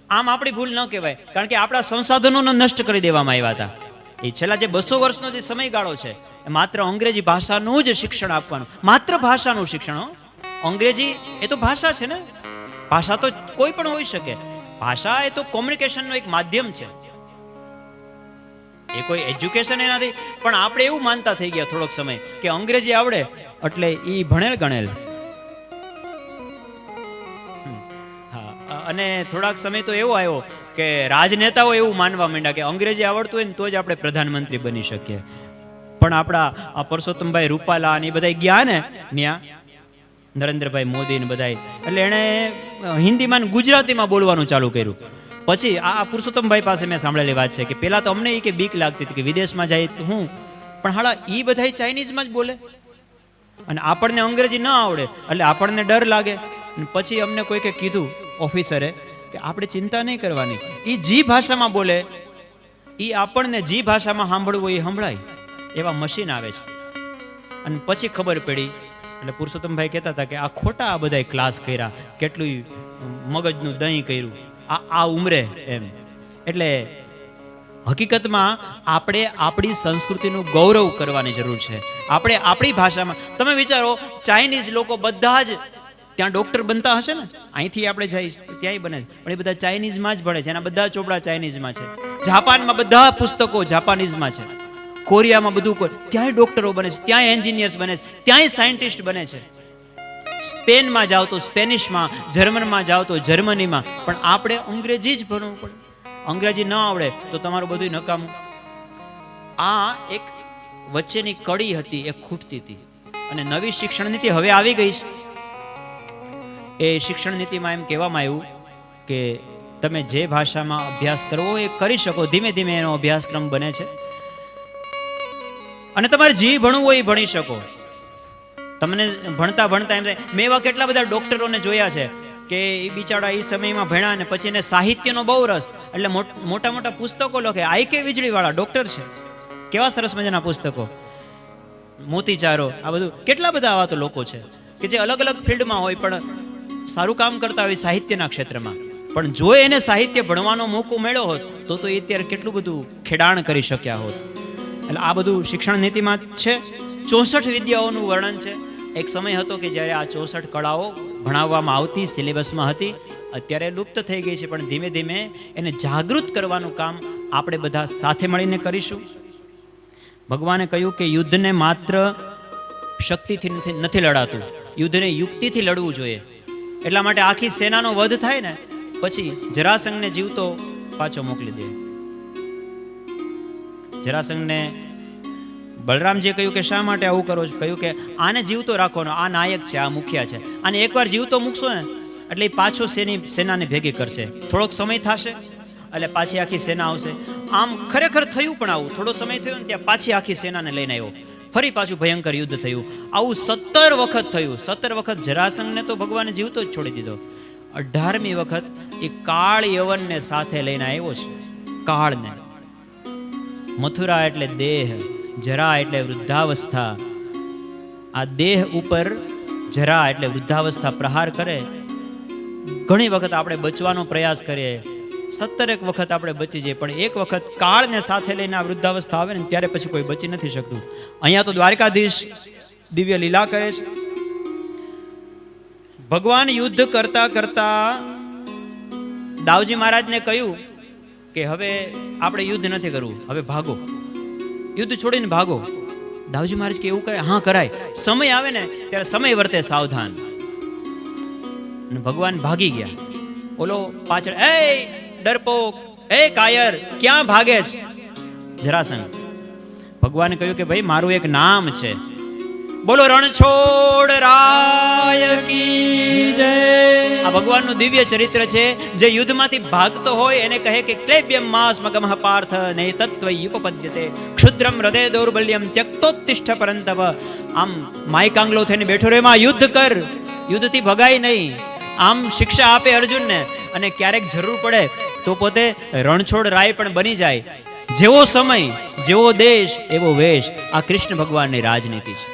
આમ આપણી ભૂલ ન કહેવાય, કારણ કે આપણા સંસાધનોને નષ્ટ કરી દેવામાં આવ્યા હતા. એ છેલ્લા જે 200 વર્ષનો જે સમયગાળો છે એ માત્ર અંગ્રેજી ભાષાનું જ શિક્ષણ આપવાનું, માત્ર ભાષાનું શિક્ષણ. અંગ્રેજી એ તો ભાષા છે ને, ભાષા તો કોઈ પણ હોઈ શકે. ભાષા એ તો કોમ્યુનિકેશનનું એક માધ્યમ છે, એ કોઈ એજ્યુકેશન એ નથી. પણ આપણે એવું માનતા થઈ ગયા થોડોક સમય કે અંગ્રેજી આવડે એટલે ઈ ભણેલ ગણેલ. અને થોડાક સમય તો એવો આવ્યો કે રાજનેતાઓ એવું માનવા માંડ્યા કે અંગ્રેજી આવડતું હોય ને તો જ આપણે પ્રધાનમંત્રી બની શકીએ. પણ આપણા પરસોત્તમભાઈ રૂપાલા અને એ બધા ગયા ને ત્યાં, નરેન્દ્રભાઈ મોદી ને બધા, એટલે એણે હિન્દીમાં ગુજરાતીમાં બોલવાનું ચાલુ કર્યું. પછી આ પુરુષોત્તમભાઈ પાસે મેં સાંભળેલી વાત છે કે પેલા તો અમને એ કે બીક લાગતી હતી કે વિદેશમાં જાય તો હું, પણ હાલા એ બધા ચાઇનીઝમાં જ બોલે અને આપણને અંગ્રેજી ન આવડે એટલે આપણને ડર લાગે. પછી અમને કોઈકે કીધું ઓફિસરે કે આપણે ચિંતા નહીં કરવાની, એ જી ભાષામાં બોલે એ આપણને જી ભાષામાં સાંભળવું એ સંભળાય એવા મશીન આવે છે. અને પછી ખબર પડી, એટલે પુરુષોત્તમભાઈ કહેતા હતા કે આ ખોટા આ બધા ક્લાસ કર્યા, કેટલું મગજનું દહીં કર્યું આ ઉંમરે એમ. એટલે હકીકતમાં આપણે આપણી સંસ્કૃતિનું ગૌરવ કરવાની જરૂર છે. આપણે આપણી ભાષામાં, તમે વિચારો ચાઇનીઝ લોકો બધા જ ત્યાં ડોક્ટર બનતા હશે ને, અહીંથી આપણે જઈશ ત્યાંય બને, પણ એ બધા ચાઇનીઝમાં જ ભણે છે, એના બધા ચોપડા ચાઇનીઝમાં છે. જાપાનમાં બધા પુસ્તકો જાપાનીઝમાં છે. કોરિયામાં બધું, ત્યાંય ડોક્ટરો બને છે, ત્યાંય એન્જિનિયર્સ બને છે, ત્યાંય સાયન્ટિસ્ટ બને છે. સ્પેનમાં જાઓ તો સ્પેનિશમાં, જર્મનમાં જાઓ તો જર્મનીમાં. પણ આપણે અંગ્રેજી જ ભણવું પડે. અંગ્રેજી ન આવડે તો તમારું બધું નકામું. આ એક વચ્ચેની કડી હતી, એ ખૂટતી હતી. અને નવી શિક્ષણ નીતિ હવે આવી ગઈ છે. એ શિક્ષણ નીતિમાં એમ કહેવામાં આવ્યું કે તમે જે ભાષામાં અભ્યાસ કરવો એ કરી શકો, ધીમે ધીમે એનો અભ્યાસક્રમ બને છે. અને તમારે જે ભણવું હોય એ ભણી શકો. તમને ભણતા ભણતા એમ થાય, મેં એવા કેટલા બધા ડોક્ટરોને જોયા છે કે એ બિચારા એ સમયમાં ભણ્યા ને પછી એને સાહિત્યનો બહુ રસ, એટલે મોટા મોટા પુસ્તકો લખે. આઈ કે વીજળીવાળા ડોક્ટર છે, કેવા સરસ મજાના પુસ્તકો, મોતીચારો, આ બધું. કેટલા બધા આવા તો લોકો છે કે જે અલગ અલગ ફિલ્ડમાં હોય પણ સારું કામ કરતા હોય સાહિત્યના ક્ષેત્રમાં. પણ જો એને સાહિત્ય ભણવાનો મોકો મળ્યો હોત તો એ અત્યારે કેટલું બધું ખેડાણ કરી શક્યા હોત. એટલે આ બધું શિક્ષણ નીતિમાં છે. 64 વિદ્યાઓનું વર્ણન છે. એક સમય હતો કે જ્યારે આ 64 કળાઓ ભણાવવામાં આવતી, સિલેબસમાં હતી. અત્યારે લુપ્ત થઈ ગઈ છે, પણ ધીમે ધીમે એને જાગૃત કરવાનું કામ આપણે બધા સાથે મળીને કરીશું. ભગવાને કહ્યું કે યુદ્ધને માત્ર શક્તિથી નથી લડાતું, યુદ્ધને યુક્તિથી લડવું જોઈએ. એટલા માટે આખી સેનાનો વધ થાય ને પછી જરાસંઘને જીવતો પાછો મોકલી દે. જરાસંઘને બલરામજીએ કહ્યું કે શા માટે આવું કરો છો? કહ્યું કે આને જીવતો રાખવાનો, આ નાયક છે, આ મુખિયા છે, આને એકવાર જીવતો મૂકશો ને એટલે એ પાછો સેનાને ભેગી કરશે. થોડોક સમય થશે એટલે પાછી આખી સેના આવશે. આમ ખરેખર થયું પણ આવું. થોડો સમય થયો ને ત્યાં પાછી આખી સેનાને લઈને આવ્યો. ફરી પાછું ભયંકર યુદ્ધ થયું. આવું 17 વખત થયું. 17 વખત જરાસંઘને તો ભગવાને જીવતો જ છોડી દીધો. 18મી વખત એ કાળ યવનને સાથે લઈને આવ્યો છે. કાળને. મથુરા એટલે દેહ, જરા એટલે વૃદ્ધાવસ્થા. આ દેહ ઉપર જરા એટલે વૃદ્ધાવસ્થા પ્રહાર કરે. ઘણી વખત આપણે બચવાનો પ્રયાસ કરીએ, 17 વખત આપણે બચી જઈએ, પણ એક વખત કાળને સાથે લઈને આ વૃદ્ધાવસ્થા આવે ને ત્યારે પછી કોઈ બચી નથી શકતું. અહીંયા તો દ્વારકાધીશ દિવ્ય લીલા કરે છે. ભગવાન યુદ્ધ કરતા કરતા દાવજી મહારાજને કહ્યું કે હવે આપણે યુદ્ધ નથી કરવું, હવે ભાગો, યુદ્ધ છોડીને ભાગો. દાવજી મહારાજ કે એવું કરે? હા કરાય. સમય આવે ને ત્યારે સમય વર્તે સાવધાન. અને ભગવાન ભાગી ગયા. ઓલો પાછળ, એ ડરપોક, એ કાયર, ક્યાં ભાગે છે? જરાસંઘ. ભગવાને કહ્યું કે ભાઈ મારું એક નામ છે, બોલો રણછોડ રાય કી જય. આ ભગવાનનું દિવ્ય ચરિત્ર છે. જે યુદ્ધમાંથી ભાગતો હોય એને કહે કે ક્લેબ્યમ માસ મગમઃ પાર્થ ને તત્વય ઉપપદ્યતે ક્ષુદ્રમ હૃદય દૌર્બલ્યમ ત્યક્તોત્તિષ્ઠ પરંતવ. આમ માયકાંગલો થઈને બેઠો રે, એમાં યુદ્ધ કર, યુદ્ધથી ભગાય નહીં. આમ શિક્ષા આપે અર્જુનને. અને ક્યારેક જરૂર પડે તો પોતે રણછોડ રાય પણ બની જાય. જેવો સમય, જેવો દેશ, એવો વેશ. આ કૃષ્ણ ભગવાનની રાજનીતિ છે.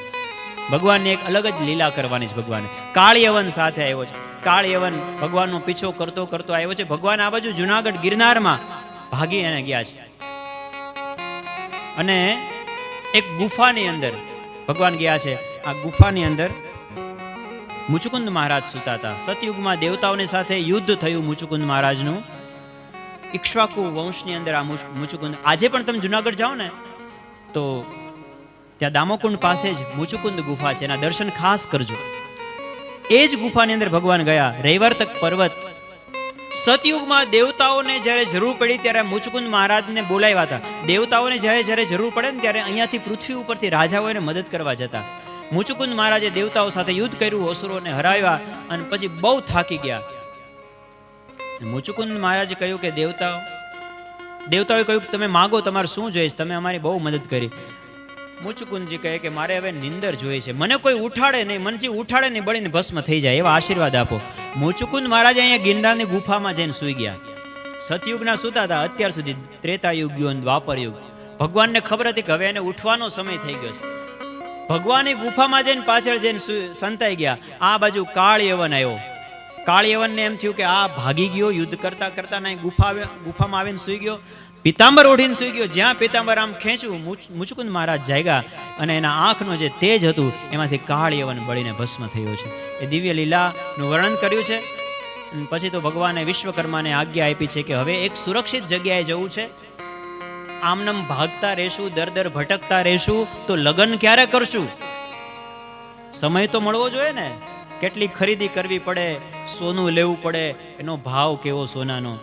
ભગવાનની એક અલગ જ લીલા કરવાની છે. ભગવાને કાળ યવન સાથે આવ્યો છે. કાળ યવન ભગવાનનો પીછો કરતો કરતો આવ્યો છે. ભગવાન આ બાજુ જુનાગઢ ગિરનારમાં ભાગી એને ગયા છે. અને એક ગુફાની અંદર ભગવાન ગયા છે. આ ગુફાની અંદર મુચુકુંદ મહારાજ સૂતા હતા. સતયુગમાં દેવતાઓની સાથે યુદ્ધ થયું મુચુકુંદ મહારાજનું. ઇક્ષ્વાકુ વંશની અંદર આ મુચુકુંદ. આજે પણ તમે જુનાગઢ જાઓ ને તો ત્યાં દામોકુંડ પાસે જ મુચુકુંદ ગુફા છે. એના દર્શન ખાસ કરજો. એ જ ગુફાની અંદર ભગવાન ગયા. રૈવર્તક પર્વત. સતયુગમાં દેવતાઓને જ્યારે જરૂર પડી ત્યારે મુચુકુંદ મહારાજને બોલાવ્યા હતા. દેવતાઓને જ્યારે જરૂર પડે ને ત્યારે અહીંયાથી પૃથ્વી ઉપરથી રાજાઓ એને મદદ કરવા જતા. મુચુકુંદ મહારાજે દેવતાઓ સાથે યુદ્ધ કર્યું, અસુરોને હરાવ્યા અને પછી બહુ થાકી ગયા. મુચુકુંદ મહારાજે કહ્યું કે દેવતાઓએ કહ્યું કે તમે માગો, તમારે શું જોઈએ છે? તમે અમારી બહુ મદદ કરી. મુચુકુંદજી કહે કે મારે હવે નિંદર જોઈએ છે, મને કોઈ ઉઠાડે નહીં, મને જે ઉઠાડે નહીં બળીને ભસ્મ થઈ જાય એવા આશીર્વાદ આપો. મુચુકુંદ મહારાજ અહીંયા ગિરનારની ગુફામાં જઈને સૂઈ ગયા. સતયુગના સૂતા હતા અત્યાર સુધી, ત્રેતાયુગ ગયો, દ્વાપર યુગ. ભગવાનને ખબર હતી કે હવે એને ઉઠવાનો સમય થઈ ગયો છે. ભગવાન ગુફામાં જઈને પાછળ જઈને સંતાઈ ગયા. આ બાજુ કાળ યવન આવ્યો. કાળ યવનને એમ થયું કે આ ભાગી ગયો, યુદ્ધ કરતા કરતા ના ગુફામાં આવીને સૂઈ ગયો. પિતાંબર ઓઢીને સૂઈ ગયો. જ્યાં પિતાંબર આમ ખેંચ્યું, મુચુકુંદ મહારાજ જાગ્યા અને એના આંખનો જે તેજ હતું એમાંથી કાળ યવન બળીને ભસ્મ થયો છે. એ દિવ્ય લીલાનું વર્ણન કર્યું છે. પછી તો ભગવાને વિશ્વકર્માને આજ્ઞા આપી છે કે હવે એક સુરક્ષિત જગ્યાએ જવું છે. આમનમ ભાગતા રહેશું, દર દર ભટકતા રહેશું તો લગ્ન ક્યારે કરશું? સમય તો મળવો જોઈએ ને. કેટલી ખરીદી કરવી પડે, સોનું લેવું પડે, એનો ભાવ કેવો સોનાનો,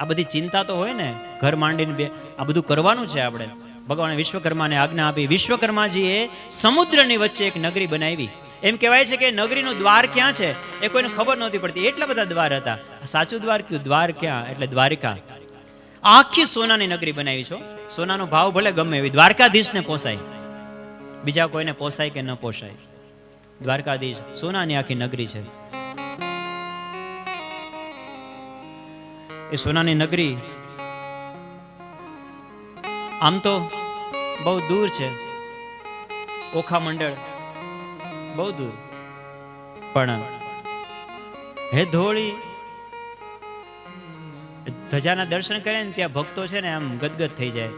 આ બધી ચિંતા તો હોય ને. ઘર માંડીને આ બધું કરવાનું છે આપણે. ભગવાને વિશ્વકર્માને આજ્ઞા આપી. વિશ્વકર્માજીએ સમુદ્રની વચ્ચે એક નગરી બનાવી. એમ કહેવાય છે કે નગરીનું દ્વાર ક્યાં છે એ કોઈને ખબર નહોતી પડતી, એટલા બધા દ્વાર હતા. સાચું દ્વાર કયું? દ્વાર ક્યાં એટલે દ્વારિકા. આખી સોનાની નગરી બનાવી છો. સોનાનો ભાવ ભલે ગમે એવી, દ્વારકાધીશને પોસાય, બીજા કોઈને પોસાય કે ન પોસાય. દ્વારકાધીશ સોનાની આખી નગરી છે. એ સોનાની નગરી આમ તો બહુ દૂર છે, ઓખા મંડળ બહુ દૂર, પણ હે ધોળી ધજાના દર્શન કરે ને ત્યાં ભક્તો છે ને આમ ગદગદ થઈ જાય.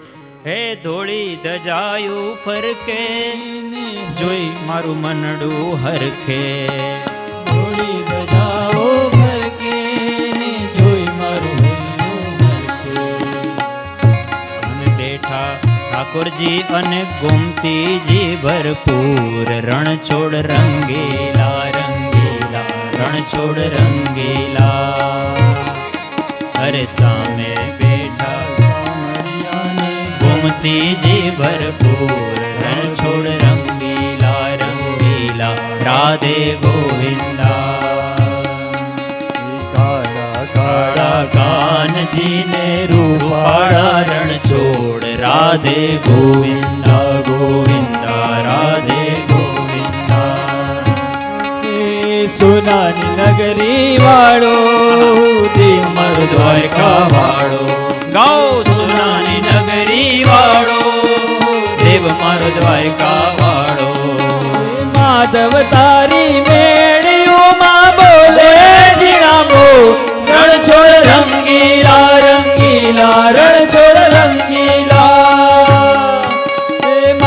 હે ધોળી ધજાયું ફરકે જોઈ મારું મનડું હરખે. ધોળી ધજાઓ ફરકે ને જોઈ મારું મનડું હરખે. સામે બેઠા ઠાકોરજી અને ગોમતીજી ભરપૂર, રણછોડ રંગેલા રંગેલા, રણછોડ રંગેલા. અરે સામે બેઠા સામરિયાને ગોમતીજી ભરપૂર, રણછોડ રંગીલા રંગીલા, રાધે ગોવિંદા. કાળા કાળા કાનજીને રૂપાળા રણછોડ, રાધે ગોવિંદા ગોવિંદા, રાધે ગોવિંદા. સોનાની નગરી વાળો અમર દ્વારકા વાળો, ગાઓ સોનાની નગરી વાળો,